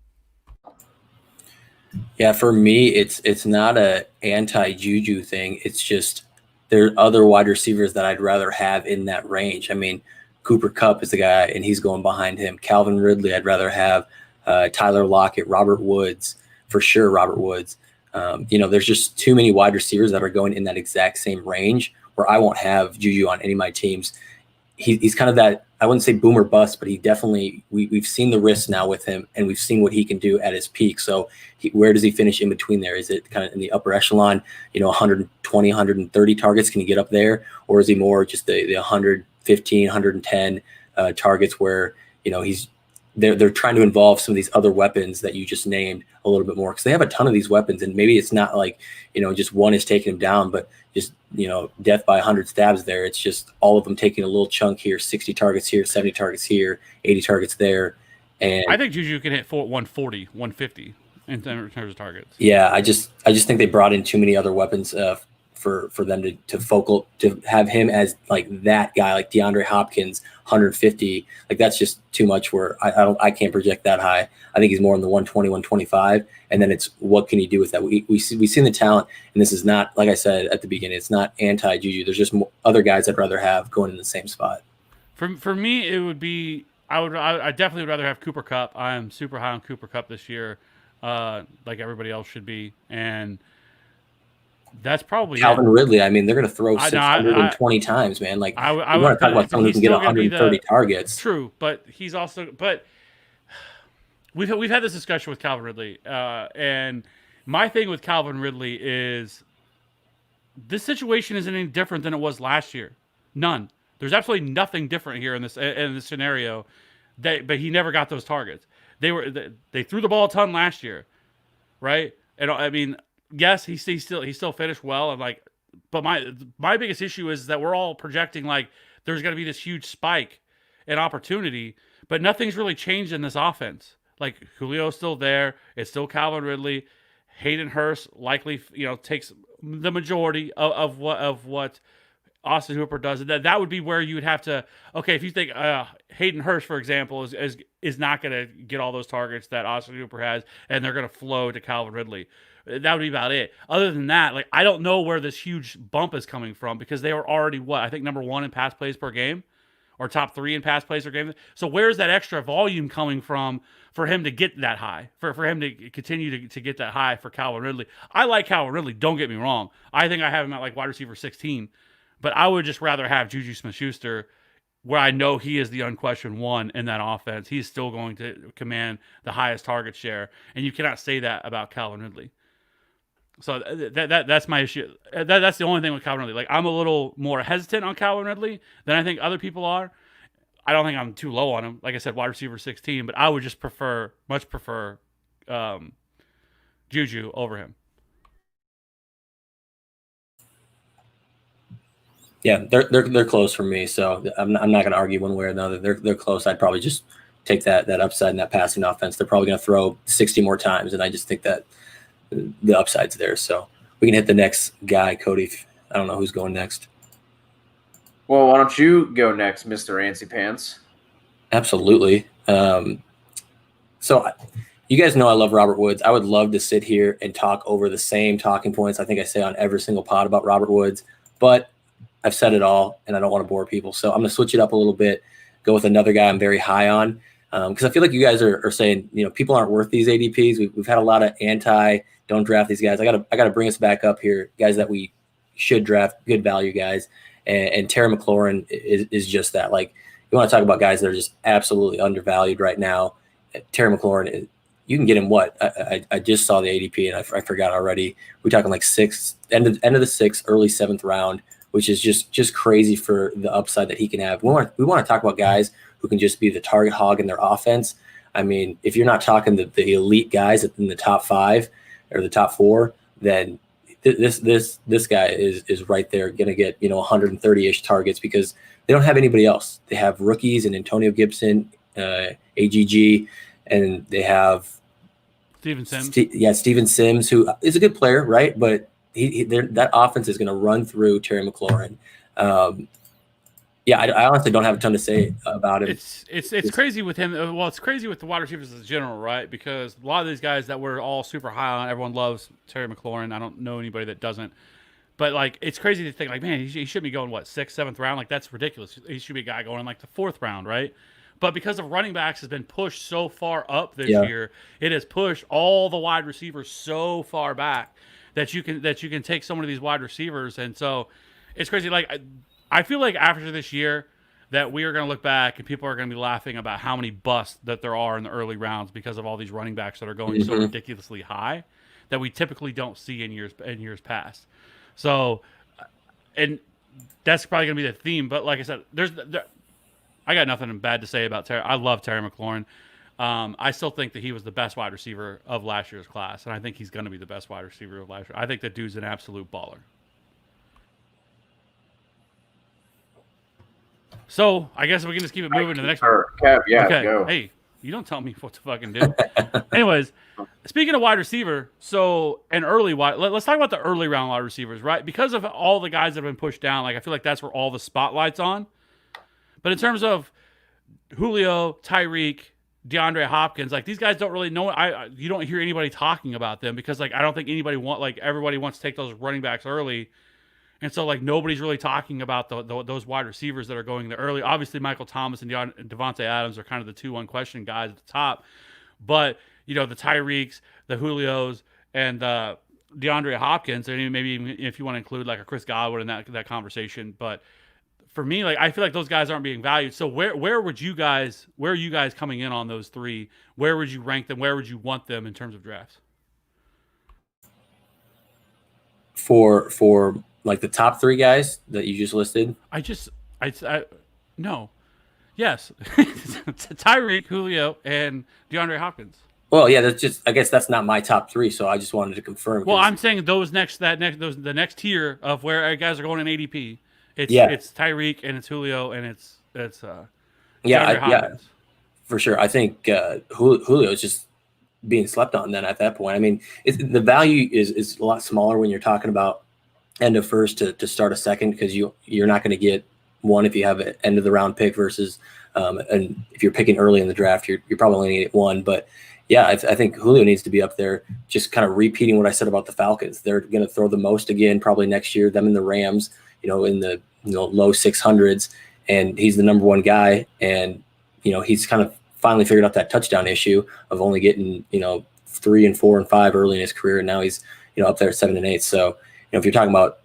Yeah, for me, it's not a anti-Juju thing. It's just there are other wide receivers that I'd rather have in that range. I mean, Cooper Kupp is the guy, and he's going behind him. Calvin Ridley, I'd rather have Tyler Lockett, Robert Woods, for sure, Robert Woods. There's just too many wide receivers that are going in that exact same range where I won't have Juju on any of my teams. He's kind of that, I wouldn't say boom or bust, but he definitely, we've seen the risks now with him, and we've seen what he can do at his peak. So where does he finish in between there? Is it kind of in the upper echelon, 120, 130 targets? Can he get up there? Or is he more just the 115, 110 targets where, they're trying to involve some of these other weapons that you just named a little bit more, because they have a ton of these weapons, and maybe it's not like, just one is taking him down, but just, death by 100 stabs there. It's just all of them taking a little chunk here, 60 targets here, 70 targets here, 80 targets there. And I think Juju can hit 140, 150 in terms of targets. Yeah, I just think they brought in too many other weapons for them to have him as like that guy, like DeAndre Hopkins, 150. Like that's just too much. Where I can't project that high. I think he's more in the 120, 125, and then it's what can he do with that? We've seen the talent, and this is not, like I said at the beginning, it's not anti Juju. There's just other guys I'd rather have going in the same spot. For me, it would be I definitely would rather have Cooper Kupp. I am super high on Cooper Kupp this year, like everybody else should be, and that's probably Calvin Ridley. I mean, they're going to throw 620 times, man. Like, I want to talk about someone who can get 130 targets. True, but he's also. But we've had this discussion with Calvin Ridley, and my thing with Calvin Ridley is this situation isn't any different than it was last year. None. There's absolutely nothing different here in this scenario. But he never got those targets. They threw the ball a ton last year, right? And I mean. Yes, he still finished well, and but my biggest issue is that we're all projecting like there's going to be this huge spike in opportunity, but nothing's really changed in this offense. Like Julio's still there, it's still Calvin Ridley, Hayden Hurst likely takes the majority of what Austin Hooper does. That would be where you would have to if you think Hayden Hurst, for example, is not going to get all those targets that Austin Hooper has, and they're going to flow to Calvin Ridley. That would be about it. Other than that, I don't know where this huge bump is coming from, because they were already I think number 1 in pass plays per game, or top 3 in pass plays per game. So where's that extra volume coming from for him to get that high, for him to continue to get that high for Calvin Ridley? I like Calvin Ridley. Don't get me wrong. I think I have him at wide receiver 16, but I would just rather have Juju Smith-Schuster, where I know he is the unquestioned one in that offense. He's still going to command the highest target share, and you cannot say that about Calvin Ridley. So that's my issue. That's the only thing with Calvin Ridley. Like, I'm a little more hesitant on Calvin Ridley than I think other people are. I don't think I'm too low on him. Like I said, wide receiver 16, but I would just much prefer Juju over him. Yeah, they're close for me, so I'm not going to argue one way or another. They're close. I'd probably just take that upside in that passing offense. They're probably going to throw 60 more times, and I just think that the upside's there. So we can hit the next guy, Cody. I don't know who's going next. Well, why don't you go next, Mr. Antsy Pants? Absolutely. So you guys know I love Robert Woods. I would love to sit here and talk over the same talking points I think I say on every single pod about Robert Woods, but I've said it all, and I don't want to bore people. So I'm going to switch it up a little bit, go with another guy I'm very high on, because I feel like you guys are saying, people aren't worth these ADPs. We've had a lot of don't draft these guys. I gotta bring us back up here, guys that we should draft, good value guys, and Terry McLaurin is just that. Like, you want to talk about guys that are just absolutely undervalued right now. Terry McLaurin, you can get him what? I just saw the ADP and I forgot already. We're talking like end of the 6th, early 7th round, which is just crazy for the upside that he can have. We want to talk about guys who can just be the target hog in their offense. I mean, if you're not talking the elite guys in the top 5 or the top 4, then this guy is right there going to get 130-ish targets because they don't have anybody else. They have rookies and Antonio Gibson, AGG, and they have Steven Sims. Steven Sims, who is a good player, right? But that offense is going to run through Terry McLaurin. I honestly don't have a ton to say about him. It's crazy with him. Well, it's crazy with the wide receivers in general, right? Because a lot of these guys that we're all super high on, everyone loves Terry McLaurin. I don't know anybody that doesn't. But, like, it's crazy to think, like, man, he should be going, 6th, 7th round? Like, that's ridiculous. He should be a guy going in, like, the 4th round, right? But because of running backs has been pushed so far up this year, it has pushed all the wide receivers so far back that you can take some of these wide receivers. And so it's crazy. Like, I feel like after this year that we are going to look back and people are going to be laughing about how many busts that there are in the early rounds because of all these running backs that are going so ridiculously high that we typically don't see in years past. So, and that's probably going to be the theme. But like I said, I got nothing bad to say about Terry. I love Terry McLaurin. I still think that he was the best wide receiver of last year's class, and I think he's going to be the best wide receiver of last year. I think that dude's an absolute baller. So I guess we can just keep it moving to the next one. Kev, yeah, okay. Go. Hey, you don't tell me what to fucking do. Anyways, speaking of wide receiver, let's talk about the early round wide receivers, right? Because of all the guys that have been pushed down, like I feel like that's where all the spotlight's on. But in terms of Julio, Tyreek, DeAndre Hopkins, like these guys don't really know. You don't hear anybody talking about them because like I don't think everybody wants to take those running backs early. And so, like, nobody's really talking about those wide receivers that are going there early. Obviously, Michael Thomas and Devontae Adams are kind of the 2 unquestioned guys at the top. But, the Tyreeks, the Julios, and DeAndre Hopkins, and maybe even if you want to include, like, a Chris Godwin in that conversation. But for me, like, I feel like those guys aren't being valued. So where are you guys coming in on those 3? Where would you rank them? Where would you want them in terms of drafts? For like the top 3 guys that you just listed? No. Yes. Tyreek, Julio, and DeAndre Hopkins. Well, yeah, I guess that's not my top 3, so I just wanted to confirm. Well, I'm saying the next tier of where guys are going in ADP. It's Tyreek and it's Julio and it's DeAndre Hopkins. For sure. I think Julio is just being slept on then at that point. I mean, the value is a lot smaller when you're talking about end of first to start a second because you're not going to get one if you have an end of the round pick versus and if you're picking early in the draft you're probably only going to get one. But yeah, I think Julio needs to be up there, just kind of repeating what I said about the Falcons. They're going to throw the most again probably next year, them and the Rams, in the low 600s, and he's the number 1 guy, and he's kind of finally figured out that touchdown issue of only getting 3 and 4 and 5 early in his career, and now he's up there at 7 and 8. So if you're talking about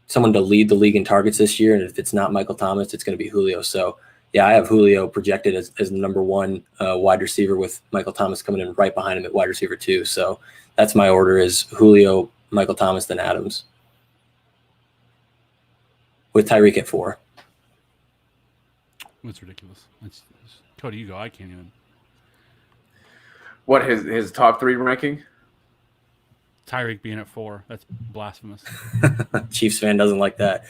someone to lead the league in targets this year, and if it's not Michael Thomas, it's going to be Julio. So, yeah, I have Julio projected as the number 1 wide receiver with Michael Thomas coming in right behind him at wide receiver 2. So that's my order is Julio, Michael Thomas than Adams, with Tyreek at 4. That's ridiculous. Cody, you go. I can't even. What, his top 3 ranking? Tyreek being at 4. That's blasphemous. Chiefs fan doesn't like that.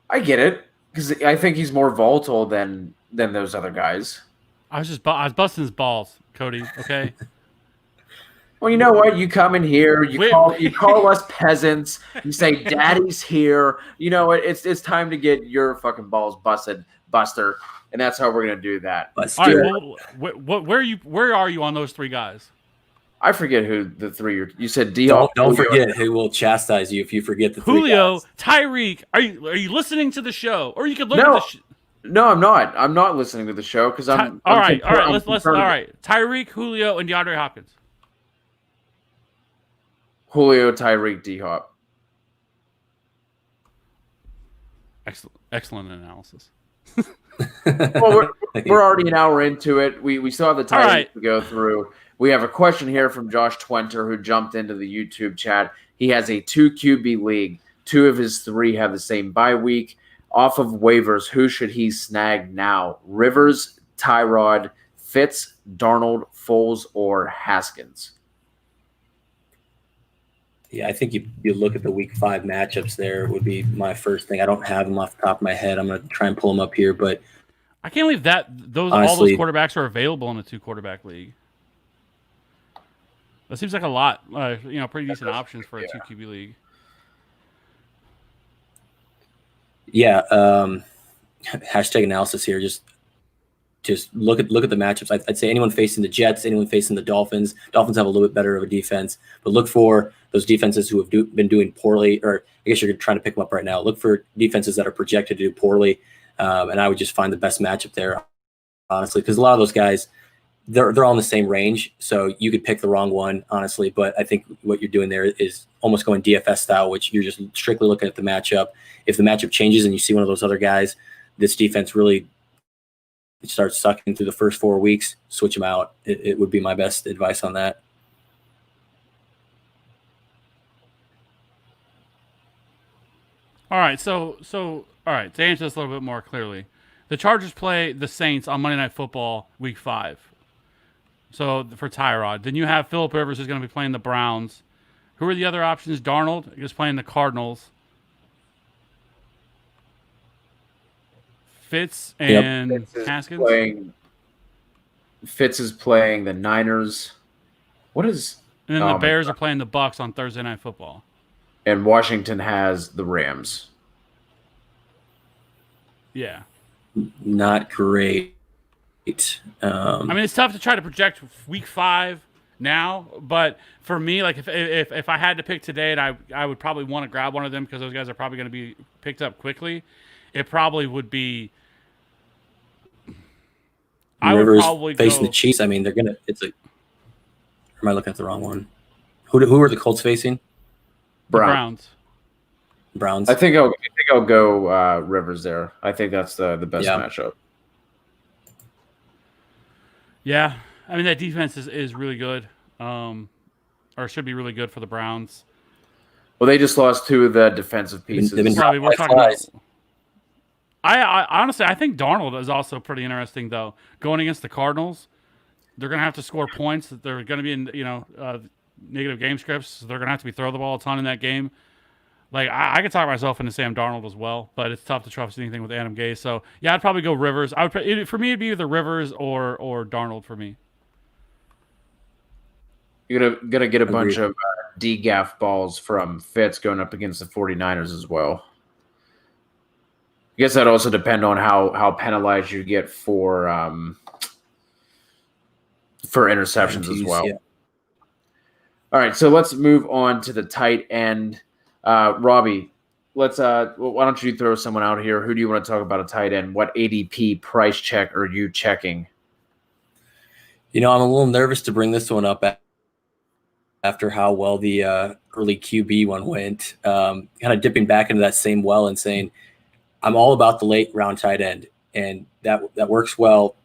I get it, because I think he's more volatile than those other guys. I was busting his balls, Cody. Okay. Well, you know what? You come in here, you call us peasants. You say, "Daddy's here." You know what? It's time to get your fucking balls busted, Buster, and that's how we're gonna do that. Buster. All right. Well, where are you on those 3 guys? I forget who the 3 you said. Dion. Don't forget who will chastise you if you forget the 3 Julio, guys. Tyreek. Are you listening to the show? Or you could look at the No, I'm not. I'm not listening to the show because I'm. All right. Let's. All right. Tyreek, Julio, and DeAndre Hopkins. Julio, Tyreek, D-Hop. Excellent analysis. Well, we're already an hour into it. We still have the time right. to go through. We have a question here from Josh Twenter, who jumped into the YouTube chat. He has a 2 QB league. 2 of his 3 have the same bye week. Off of waivers, who should he snag now? Rivers, Tyrod, Fitz, Darnold, Foles, or Haskins? Yeah, I think you look at the week 5 matchups there would be my first thing. I don't have them off the top of my head. I'm going to try and pull them up here, but I can't believe that all those quarterbacks are available in a 2 quarterback league. That seems like a lot. Pretty decent options for a 2 QB league. Yeah. Hashtag analysis here. Just look at the matchups. I'd say anyone facing the Jets, anyone facing the Dolphins. Dolphins have a little bit better of a defense, but look for those defenses who have been doing poorly, or I guess you're trying to pick them up right now. Look for defenses that are projected to do poorly, and I would just find the best matchup there, honestly, because a lot of those guys, they're all in the same range, so you could pick the wrong one, honestly. But I think what you're doing there is almost going DFS style, which you're just strictly looking at the matchup. If the matchup changes and you see one of those other guys, this defense really starts sucking through the first 4 weeks, switch them out. It would be my best advice on that. All right, so all right, to answer this a little bit more clearly, the Chargers play the Saints on Monday Night Football, Week 5. So for Tyrod, then you have Phillip Rivers who's going to be playing the Browns. Who are the other options? Darnold is playing the Cardinals. Fitz and Haskins. Fitz is playing the Niners. What is? And then the Bears are playing the Bucks on Thursday Night Football. And Washington has the Rams. Yeah. Not great. I mean, it's tough to try to project Week 5 now, but for me, like if I had to pick today, and I would probably want to grab one of them because those guys are probably going to be picked up quickly. It probably would be. Rivers facing the Chiefs. I mean, they're gonna. Or am I looking at the wrong one? Who are the Colts facing? Browns. I think I'll go Rivers there. I think that's the best matchup. Yeah, I mean that defense is really good, or should be really good for the Browns. Well, they just lost 2 of the defensive pieces. We're talking about. I honestly, I think Darnold is also pretty interesting though. Going against the Cardinals, they're going to have to score points. They're going to be in negative game scripts. So they're going to have to be throw the ball a ton in that game. Like I could talk myself into Sam Darnold as well, but it's tough to trust anything with Adam Gase. So yeah, I'd probably go Rivers. For me, it'd be either Rivers or Darnold for me. You're gonna get a bunch of DGAF balls from Fitz going up against the 49ers as well. I guess that also depend on how penalized you get for interceptions as well. Yeah. All right, so let's move on to the tight end. Robby, why don't you throw someone out here? Who do you want to talk about a tight end? What ADP price check are you checking? I'm a little nervous to bring this one up after how well the early QB one went. Kind of dipping back into that same well and saying, I'm all about the late round tight end, and that works well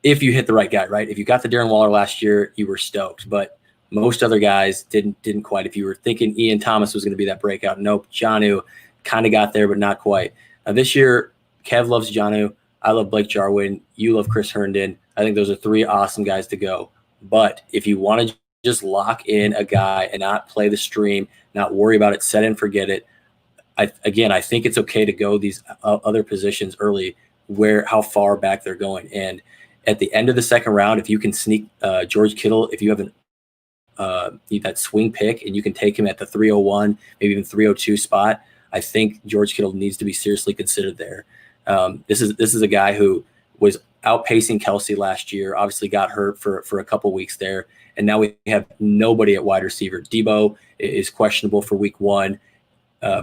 if you hit the right guy, right? If you got the Darren Waller last year, you were stoked. But Most other guys didn't quite. If you were thinking Ian Thomas was going to be that breakout, nope. Jonnu kind of got there, but not quite. This year, Kev loves Jonnu. I love Blake Jarwin. You love Chris Herndon. I think those are 3 awesome guys to go. But if you want to just lock in a guy and not play the stream, not worry about it, set and forget it, I think it's okay to go these other positions early, how far back they're going. And at the end of the second round, if you can sneak George Kittle, if you have that swing pick and you can take him at the 301, maybe even 302 spot, I think George Kittle needs to be seriously considered there. This is a guy who was outpacing Kelsey last year, obviously got hurt for a couple weeks there, and now we have nobody at wide receiver. Debo is questionable for week 1.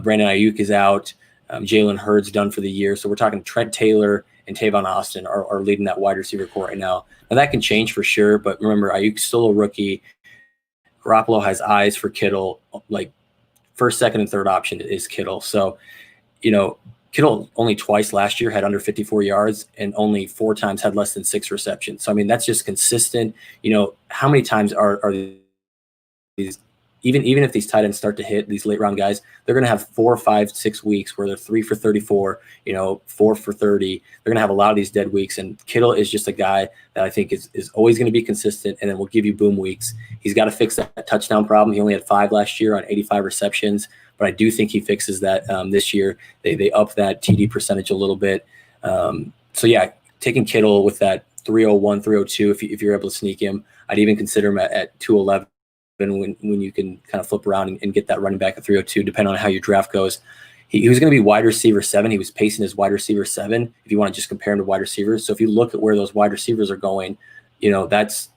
Brandon Ayuk is out. Jalen Hurd's done for the year. So we're talking Trent Taylor and Tavon Austin are leading that wide receiver core right now. Now that can change for sure, but remember, Ayuk's still a rookie. Garoppolo has eyes for Kittle. Like first, second, and third option is Kittle. So, Kittle only twice last year had under 54 yards and only 4 times had less than 6 receptions. So, I mean, that's just consistent. How many times are these, even if these tight ends start to hit these late round guys, they're going to have 4, 5, 6 weeks where they're 3 for 34, 4 for 30. They're going to have a lot of these dead weeks. And Kittle is just a guy that I think is always going to be consistent and then will give you boom weeks. He's got to fix that touchdown problem. He only had 5 last year on 85 receptions, but I do think he fixes that this year. They up that TD percentage a little bit. So yeah, taking Kittle with that 301, 302, if you're able to sneak him, I'd even consider him at 211. When you can kind of flip around and get that running back at 302, depending on how your draft goes. He was going to be wide receiver 7. He was pacing as wide receiver 7 if you want to just compare him to wide receivers. So if you look at where those wide receivers are going, that's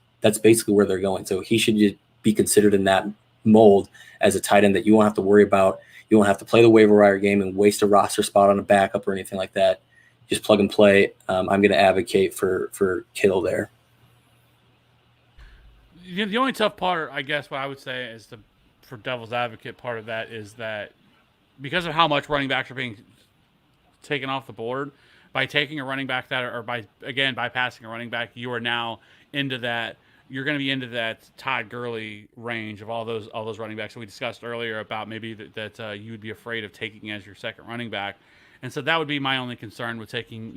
basically where they're going. So he should just be considered in that mold as a tight end that you won't have to worry about. You won't have to play the waiver wire game and waste a roster spot on a backup or anything like that. Just plug and play. I'm going to advocate for Kittle there. The only tough part, I guess, what I would say is for devil's advocate part of that is that because of how much running backs are being taken off the board, by taking a running back bypassing a running back, you are now into that. You're going to be into that Todd Gurley range of all those running backs that we discussed earlier about maybe that you would be afraid of taking as your second running back. And so that would be my only concern with taking,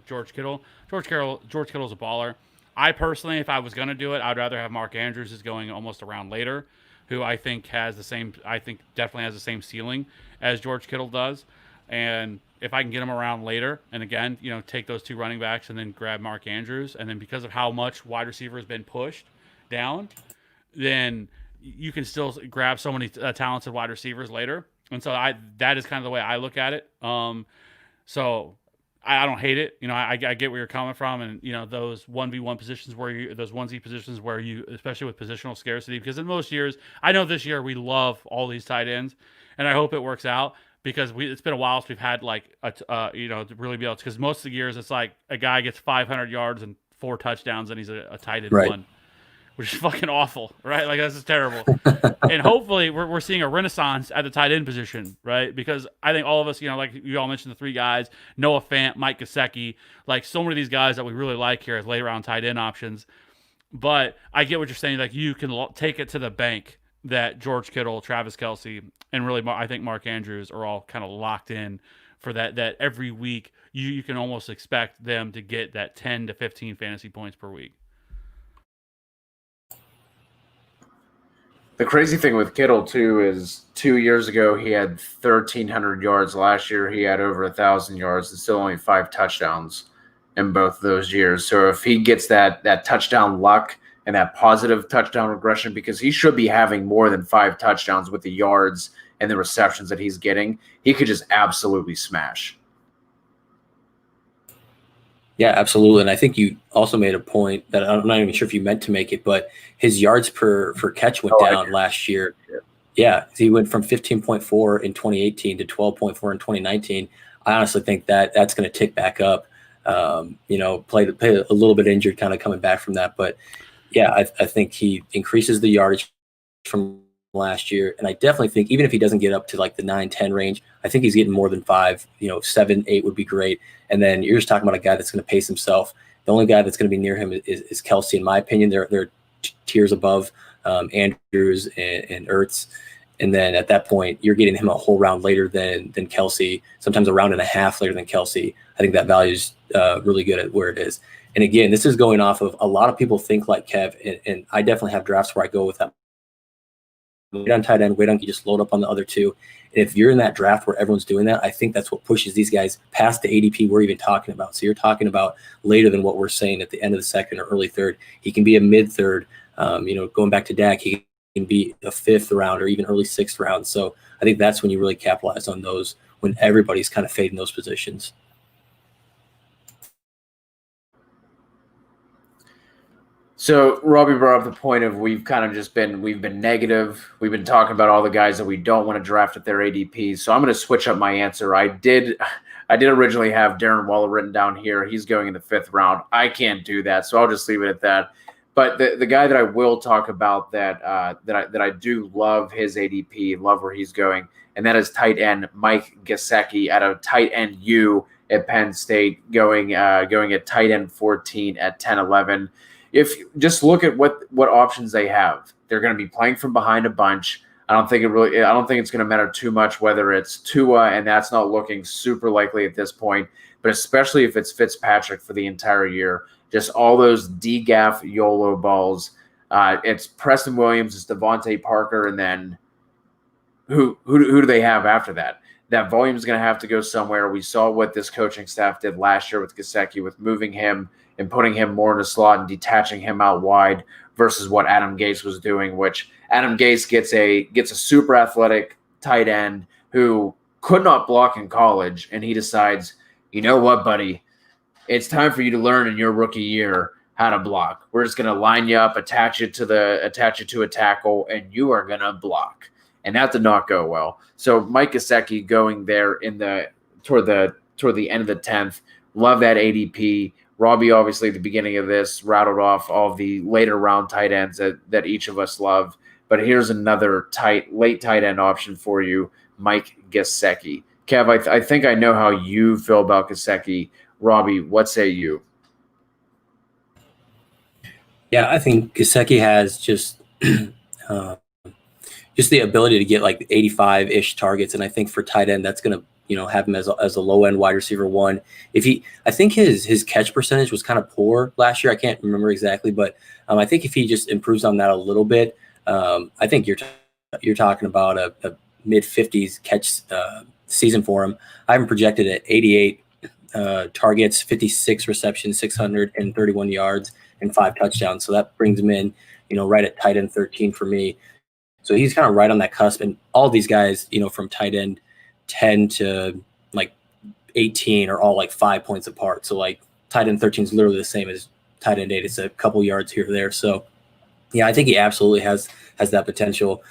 George Kittle. George Kittle's a baller. I personally, if I was going to do it, I'd rather have Mark Andrews is going almost a round later, who I think definitely has the same ceiling as George Kittle does. And if I can get him around later, and again, take those 2 running backs and then grab Mark Andrews, and then because of how much wide receiver has been pushed down, then you can still grab so many talented wide receivers later. And so that is kind of the way I look at it. So I don't hate it. I get where you're coming from, and those 1v1 positions those 1z positions where you, especially with positional scarcity, because in most years, I know this year we love all these tight ends, and I hope it works out because it's been a while since we've had to really be able to, because most of the years it's like a guy gets 500 yards and 4 touchdowns and he's a tight end right. 1. Which is fucking awful, right? Like, this is terrible. And hopefully we're seeing a renaissance at the tight end position, right? Because I think all of us, like you all mentioned the 3 guys, Noah Fant, Mike Gaseki, like so many of these guys that we really like here as late round tight end options. But I get what you're saying. Like, you can take it to the bank that George Kittle, Travis Kelce, and really I think Mark Andrews are all kind of locked in for that every week you can almost expect them to get that 10 to 15 fantasy points per week. The crazy thing with Kittle, too, is 2 years ago he had 1,300 yards. Last year he had over 1,000 yards and still only 5 touchdowns in both those years. So if he gets that touchdown luck and that positive touchdown regression, because he should be having more than 5 touchdowns with the yards and the receptions that he's getting, he could just absolutely smash. Yeah, absolutely. And I think you also made a point that I'm not even sure if you meant to make it, but his yards per catch went down last year. Yeah, he went from 15.4 in 2018 to 12.4 in 2019. I honestly think that's going to tick back up. Play a little bit injured, kind of coming back from that. But yeah, I think he increases the yardage from last year. And I definitely think even if he doesn't get up to like the 9-10 range, I think he's getting more than 5, 7, 8 would be great. And then you're just talking about a guy that's going to pace himself. The only guy that's going to be near him is Kelce, in my opinion. They're tiers above Andrews and Ertz. And then at that point, you're getting him a whole round later than Kelsey, sometimes a round and a half later than Kelsey. I think that value is really good at where it is. And again, this is going off of a lot of people think like Kev, and I definitely have drafts where I go with that. Wait on tight end, you just load up on the other two. And if you're in that draft where everyone's doing that, I think that's what pushes these guys past the ADP we're even talking about. So you're talking about later than what we're saying at the end of the second or early third. He can be a mid third. Going back to Dak, he can be a fifth round or even early sixth round. So I think that's when you really capitalize on those, when everybody's kind of fading those positions. So Robby brought up the point of we've been negative. We've been talking about all the guys that we don't want to draft at their ADP. So I'm going to switch up my answer. I did originally have Darren Waller written down here. He's going in the 5th round. I can't do that, so I'll just leave it at that. But the guy that I will talk about that I do love his ADP, love where he's going, and that is tight end Mike Gaseki at a tight end U at Penn State, going at tight end 14 at 10-11. If just look at what options they have, they're going to be playing from behind a bunch. I don't think it's going to matter too much whether it's Tua, and that's not looking super likely at this point, but especially if it's Fitzpatrick for the entire year, just all those DGAF YOLO balls. It's Preston Williams, it's Devontae Parker, and then who do they have after that? That volume is going to have to go somewhere. We saw what this coaching staff did last year with Gaseki, with moving him and putting him more in a slot and detaching him out wide versus what Adam Gase was doing, which Adam Gase gets a super athletic tight end who could not block in college, and he decides, you know what, buddy, it's time for you to learn in your rookie year how to block. We're just going to line you up, attach you to a tackle, and you are going to block. And that did not go well. So Mike Gaseki going there toward the end of the 10th. Love that ADP. Robby, obviously, at the beginning of this, rattled off all the later round tight ends that each of us love. But here's another late tight end option for you, Mike Gaseki. Kev, I think I know how you feel about Gaseki. Robby, what say you? Yeah, I think Gaseki has just the ability to get like 85-ish targets, and I think for tight end, that's going to have him as a low end wide receiver one. I think his catch percentage was kind of poor last year. I can't remember exactly, but I think if he just improves on that a little bit, I think you're talking about a mid 50s catch season for him. I have him projected at 88 targets, 56 receptions, 631 yards, and 5 touchdowns. So that brings him in, right at tight end 13 for me. So he's kind of right on that cusp, and all these guys, from tight end 10 to like 18 are all like 5 points apart. So like tight end 13 is literally the same as tight end 8. It's a couple yards here or there. So yeah, I think he absolutely has that potential.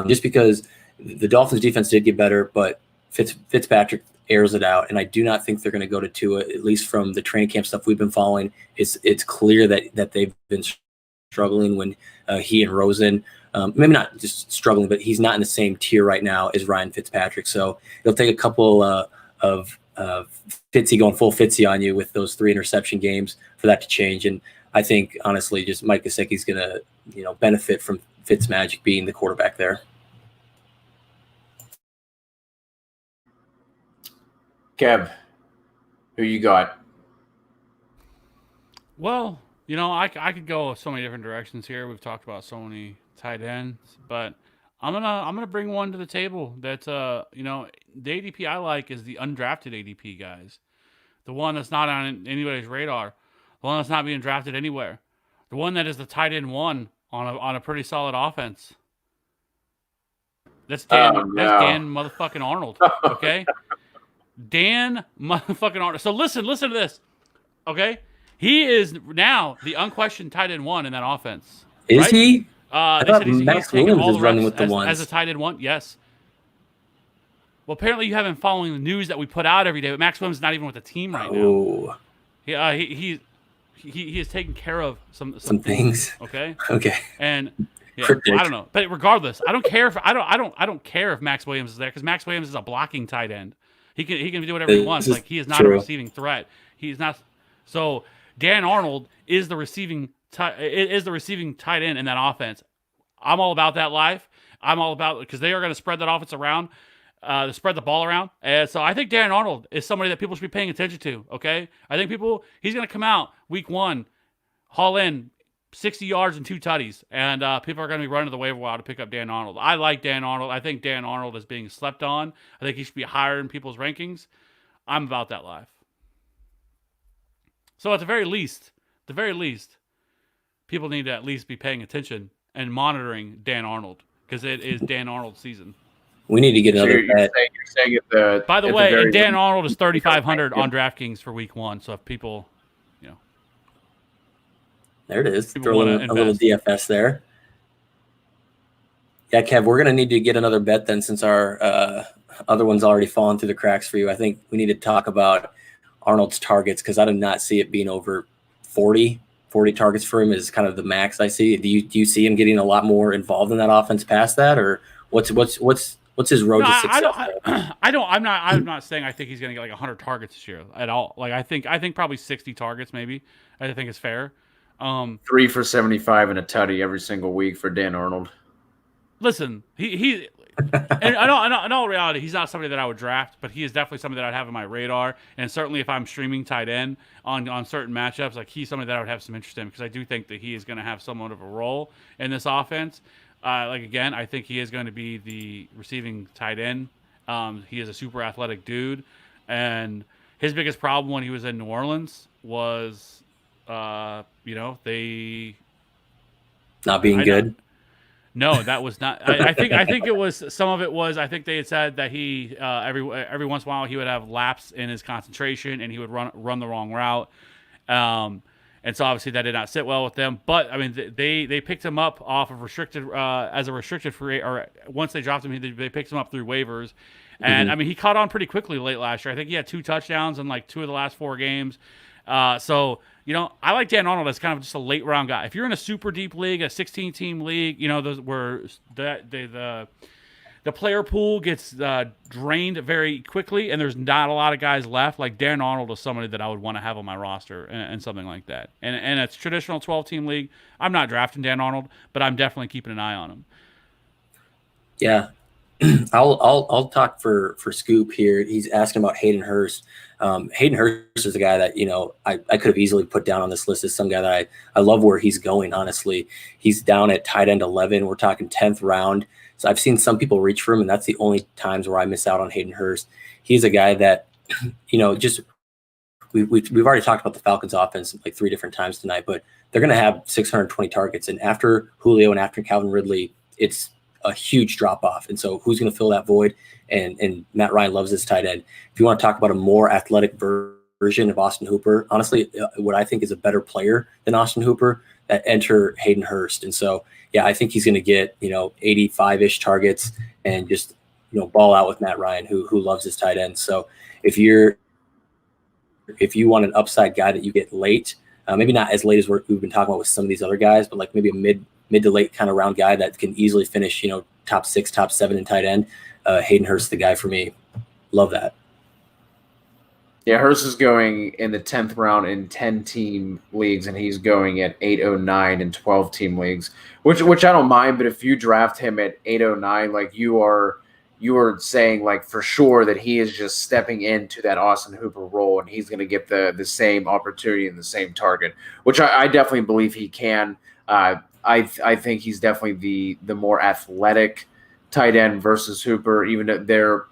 Just because the Dolphins defense did get better, but Fitzpatrick airs it out, and I do not think they're going to go to Tua, at least from the training camp stuff we've been following. It's clear that they've been struggling when he and Rosen, maybe not just struggling, but he's not in the same tier right now as Ryan Fitzpatrick. So it'll take a couple of Fitzy going full Fitzy on you with those 3 interception games for that to change. And I think, honestly, just Mike Gaseki's going to, benefit from Fitzmagic being the quarterback there. Kev, who you got? Well, I could go so many different directions here. We've talked about so many tight ends, but I'm gonna bring one to the table that the ADP I like is the undrafted ADP guys, the one that's not on anybody's radar, the one that's not being drafted anywhere, the one that is the tight end 1 on a pretty solid offense. That's Dan. Oh, no. That's Dan motherfucking Arnold. Okay, Dan motherfucking Arnold. So listen to this. Okay, he is now the unquestioned tight end 1 in that offense. Is right? he? They said he's taking all the running reps with the ones as a tight end 1. Yes. Well, apparently you haven't been following the news that we put out every day. But Max Williams is not even with the team right now. He is taking care of some things. Okay. Okay. And I don't know, but regardless, I don't care if Max Williams is there, because Max Williams is a blocking tight end. He can do whatever he wants. Like, he is not a receiving threat. He's not. So Dan Arnold is the receiving is the receiving tight end in that offense. I'm all about that life. I'm all about because they are going to spread that offense around, to spread the ball around. And so I think Dan Arnold is somebody that people should be paying attention to. Okay, I think he's going to come out week 1, haul in 60 yards and 2 tutties, and people are going to be running to the waiver wire to pick up Dan Arnold. I like Dan Arnold. I think Dan Arnold is being slept on. I think he should be higher in people's rankings. I'm about that life. So at the very least, people need to at least be paying attention and monitoring Dan Arnold because it is Dan Arnold season. We need to get another bet. You're saying by the way, and Dan Arnold is 3,500 on DraftKings for week 1. So if people, there it is. Throw a little DFS there. Yeah, Kev, we're going to need to get another bet then since our other one's already fallen through the cracks for you. I think we need to talk about Arnold's targets because I do not see it being over 40 targets for him is kind of the max I see. Do you see him getting a lot more involved in that offense past that, or what's his road to success? I'm not saying I think he's going to get like 100 targets this year at all. Like I think probably 60 targets maybe. I think is fair. 3 for 75 and a tutty every single week for Dan Arnold. Listen, he and in all reality, he's not somebody that I would draft, but he is definitely somebody that I'd have on my radar. And certainly if I'm streaming tight end on certain matchups, like he's somebody that I would have some interest in because I do think that he is going to have somewhat of a role in this offense. Again, I think he is going to be the receiving tight end. He is a super athletic dude, and his biggest problem when he was in New Orleans was, they not being good. No, that was not. I think it was some of it was. I think they had said that he every once in a while he would have lapse in his concentration and he would run the wrong route, and so obviously that did not sit well with them. But I mean, they picked him up off of restricted as a restricted free, or once they dropped him, they picked him up through waivers, and I mean he caught on pretty quickly late last year. I think he had 2 touchdowns in like 2 of the last 4 games. So, I like Dan Arnold as kind of just a late round guy. If you're in a super deep league, a 16-team league, those where the player pool gets drained very quickly and there's not a lot of guys left, like Dan Arnold is somebody that I would want to have on my roster and something like that. And it's traditional 12-team league. I'm not drafting Dan Arnold, but I'm definitely keeping an eye on him. Yeah. I'll talk for Scoop here. He's asking about Hayden Hurst. Hayden Hurst is a guy that, I could have easily put down on this list as some guy that I love where he's going, honestly. He's down at tight end 11. We're talking 10th round. So I've seen some people reach for him, and that's the only times where I miss out on Hayden Hurst. He's a guy that, just we've already talked about the Falcons offense like 3 different times tonight, but they're going to have 620 targets. And after Julio and after Calvin Ridley, it's a huge drop off. And so who's going to fill that void? And Matt Ryan loves his tight end. If you want to talk about a more athletic version of Austin Hooper, honestly, what I think is a better player than Austin Hooper, that enter Hayden Hurst. And so, yeah, I think he's going to get, 85-ish targets and just, ball out with Matt Ryan, who loves his tight end. So if you want an upside guy that you get late, maybe not as late as we've been talking about with some of these other guys, but like maybe a mid to late kind of round guy that can easily finish, top 6, top 7 in tight end. Hayden Hurst, the guy for me. Love that. Yeah, Hurst is going in the 10th round in 10-team leagues, and he's going at 809 in 12-team leagues, which I don't mind. But if you draft him at 809, like you are saying, like for sure that he is just stepping into that Austin Hooper role, and he's going to get the same opportunity and the same target, which I definitely believe he can. I think he's definitely the more athletic tight end versus Hooper, even though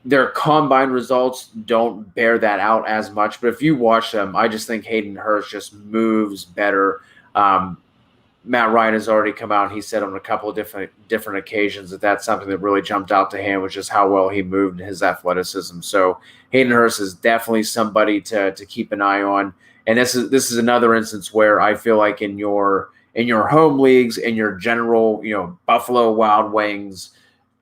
their combine results don't bear that out as much. But if you watch them, I just think Hayden Hurst just moves better. Matt Ryan has already come out and he said on a couple of different occasions that that's something that really jumped out to him, was just how well he moved and his athleticism. So Hayden Hurst is definitely somebody to keep an eye on. And this is another instance where I feel like in your home leagues, in your general, Buffalo Wild Wings,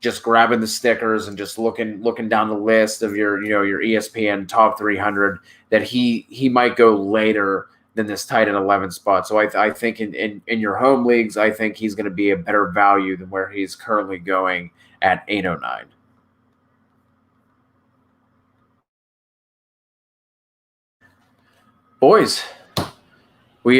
just grabbing the stickers and just looking down the list of your ESPN top 300, that he might go later than this tight end 11 spot. So I think in your home leagues, I think he's going to be a better value than where he's currently going at 809. Boys, We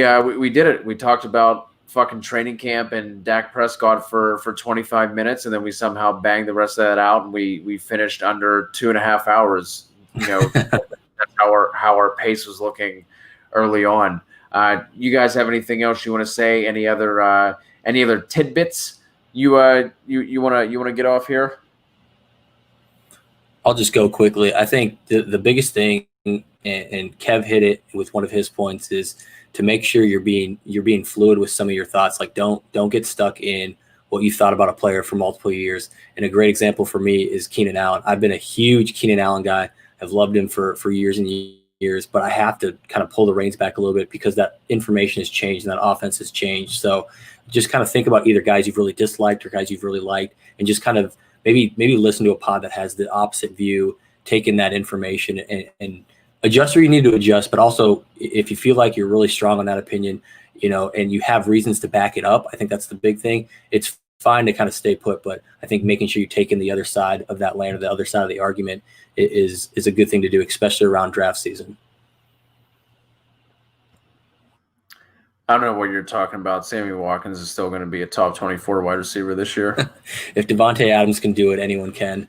did it. We talked about fucking training camp and Dak Prescott for 25 minutes, and then we somehow banged the rest of that out, and we finished under 2.5 hours. That's how our pace was looking early on. You guys have anything else you want to say? Any other tidbits you want to get off here? I'll just go quickly. I think the biggest thing, and Kev hit it with one of his points, is to make sure you're being fluid with some of your thoughts. Like don't get stuck in what you thought about a player for multiple years. And a great example for me is Keenan Allen. I've been a huge Keenan Allen guy. I've loved him for years and years, but I have to kind of pull the reins back a little bit because that information has changed and that offense has changed. So just kind of think about either guys you've really disliked or guys you've really liked, and just kind of maybe listen to a pod that has the opposite view, taking that information and adjust where you need to adjust. But also, if you feel like you're really strong on that opinion, and you have reasons to back it up, I think that's the big thing. It's fine to kind of stay put, but I think making sure you take in the other side of that land or the other side of the argument is a good thing to do, especially around draft season. I don't know what you're talking about. Sammy Watkins is still going to be a top 24 wide receiver this year. If Devontae Adams can do it, anyone can.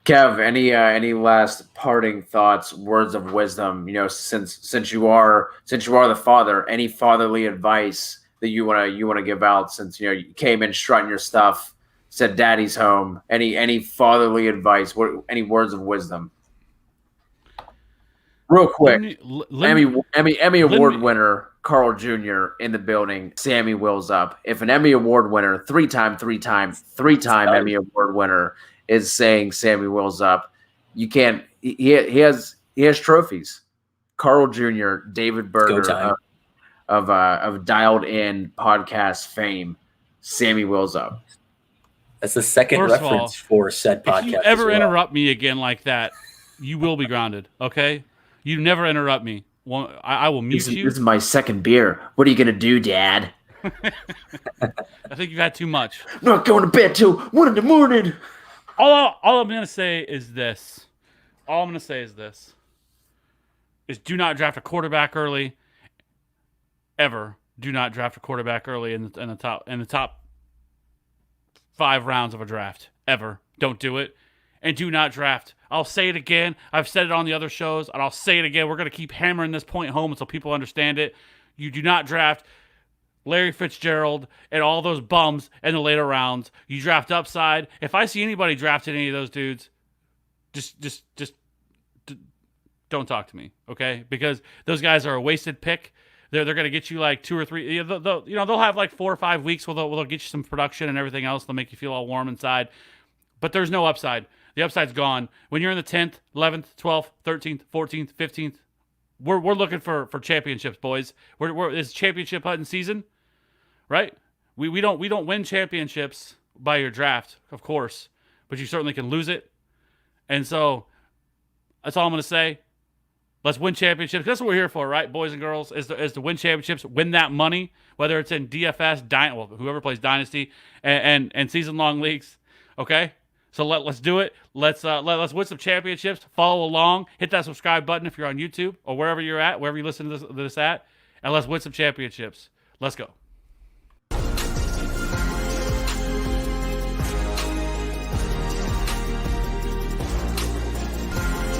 Kev, any last parting thoughts, words of wisdom? Since you are the father, any fatherly advice that you wanna give out? Since you came in strutting your stuff, said daddy's home. Any fatherly advice? Any words of wisdom? Real quick, Emmy Award winner Carl Jr. in the building. Sammy Wills up. If an Emmy Award winner, three-time Emmy Award winner is saying Sammy Wills up, you can't. He has trophies. Carl Jr., David Berger of Dialed In podcast fame. Sammy Wills up. That's the second reference for said podcast. If you ever interrupt me again like that, you will be grounded. Okay. You never interrupt me. I will mute you. This is my second beer. What are you going to do, Dad? I think you've had too much. I'm not going to bed till 1 a.m. All I'm going to say is this. Is do not draft a quarterback early. Ever. Do not draft a quarterback early in the top 5 rounds of a draft. Ever. Don't do it. And do not draft. I'll say it again. I've said it on the other shows, and I'll say it again. We're going to keep hammering this point home until people understand it. You do not draft Larry Fitzgerald and all those bums in the later rounds. You draft upside. If I see anybody drafting any of those dudes, just don't talk to me, okay? Because those guys are a wasted pick. They're going to get you like 2 or 3. They'll have like 4 or 5 weeks where they'll get you some production and everything else. They'll make you feel all warm inside. But there's no upside. The upside's gone. When you're in the 10th, 11th, 12th, 13th, 14th, 15th, we're looking for championships, boys. It's championship hunting season, right? We don't win championships by your draft, of course, but you certainly can lose it. And so that's all I'm going to say. Let's win championships. That's what we're here for, right, boys and girls, is to win championships, win that money, whether it's in DFS, whoever plays Dynasty, and season-long leagues, okay? So let's do it. Let's win some championships. Follow along. Hit that subscribe button if you're on YouTube or wherever you're at, wherever you listen to this at, and let's win some championships. Let's go.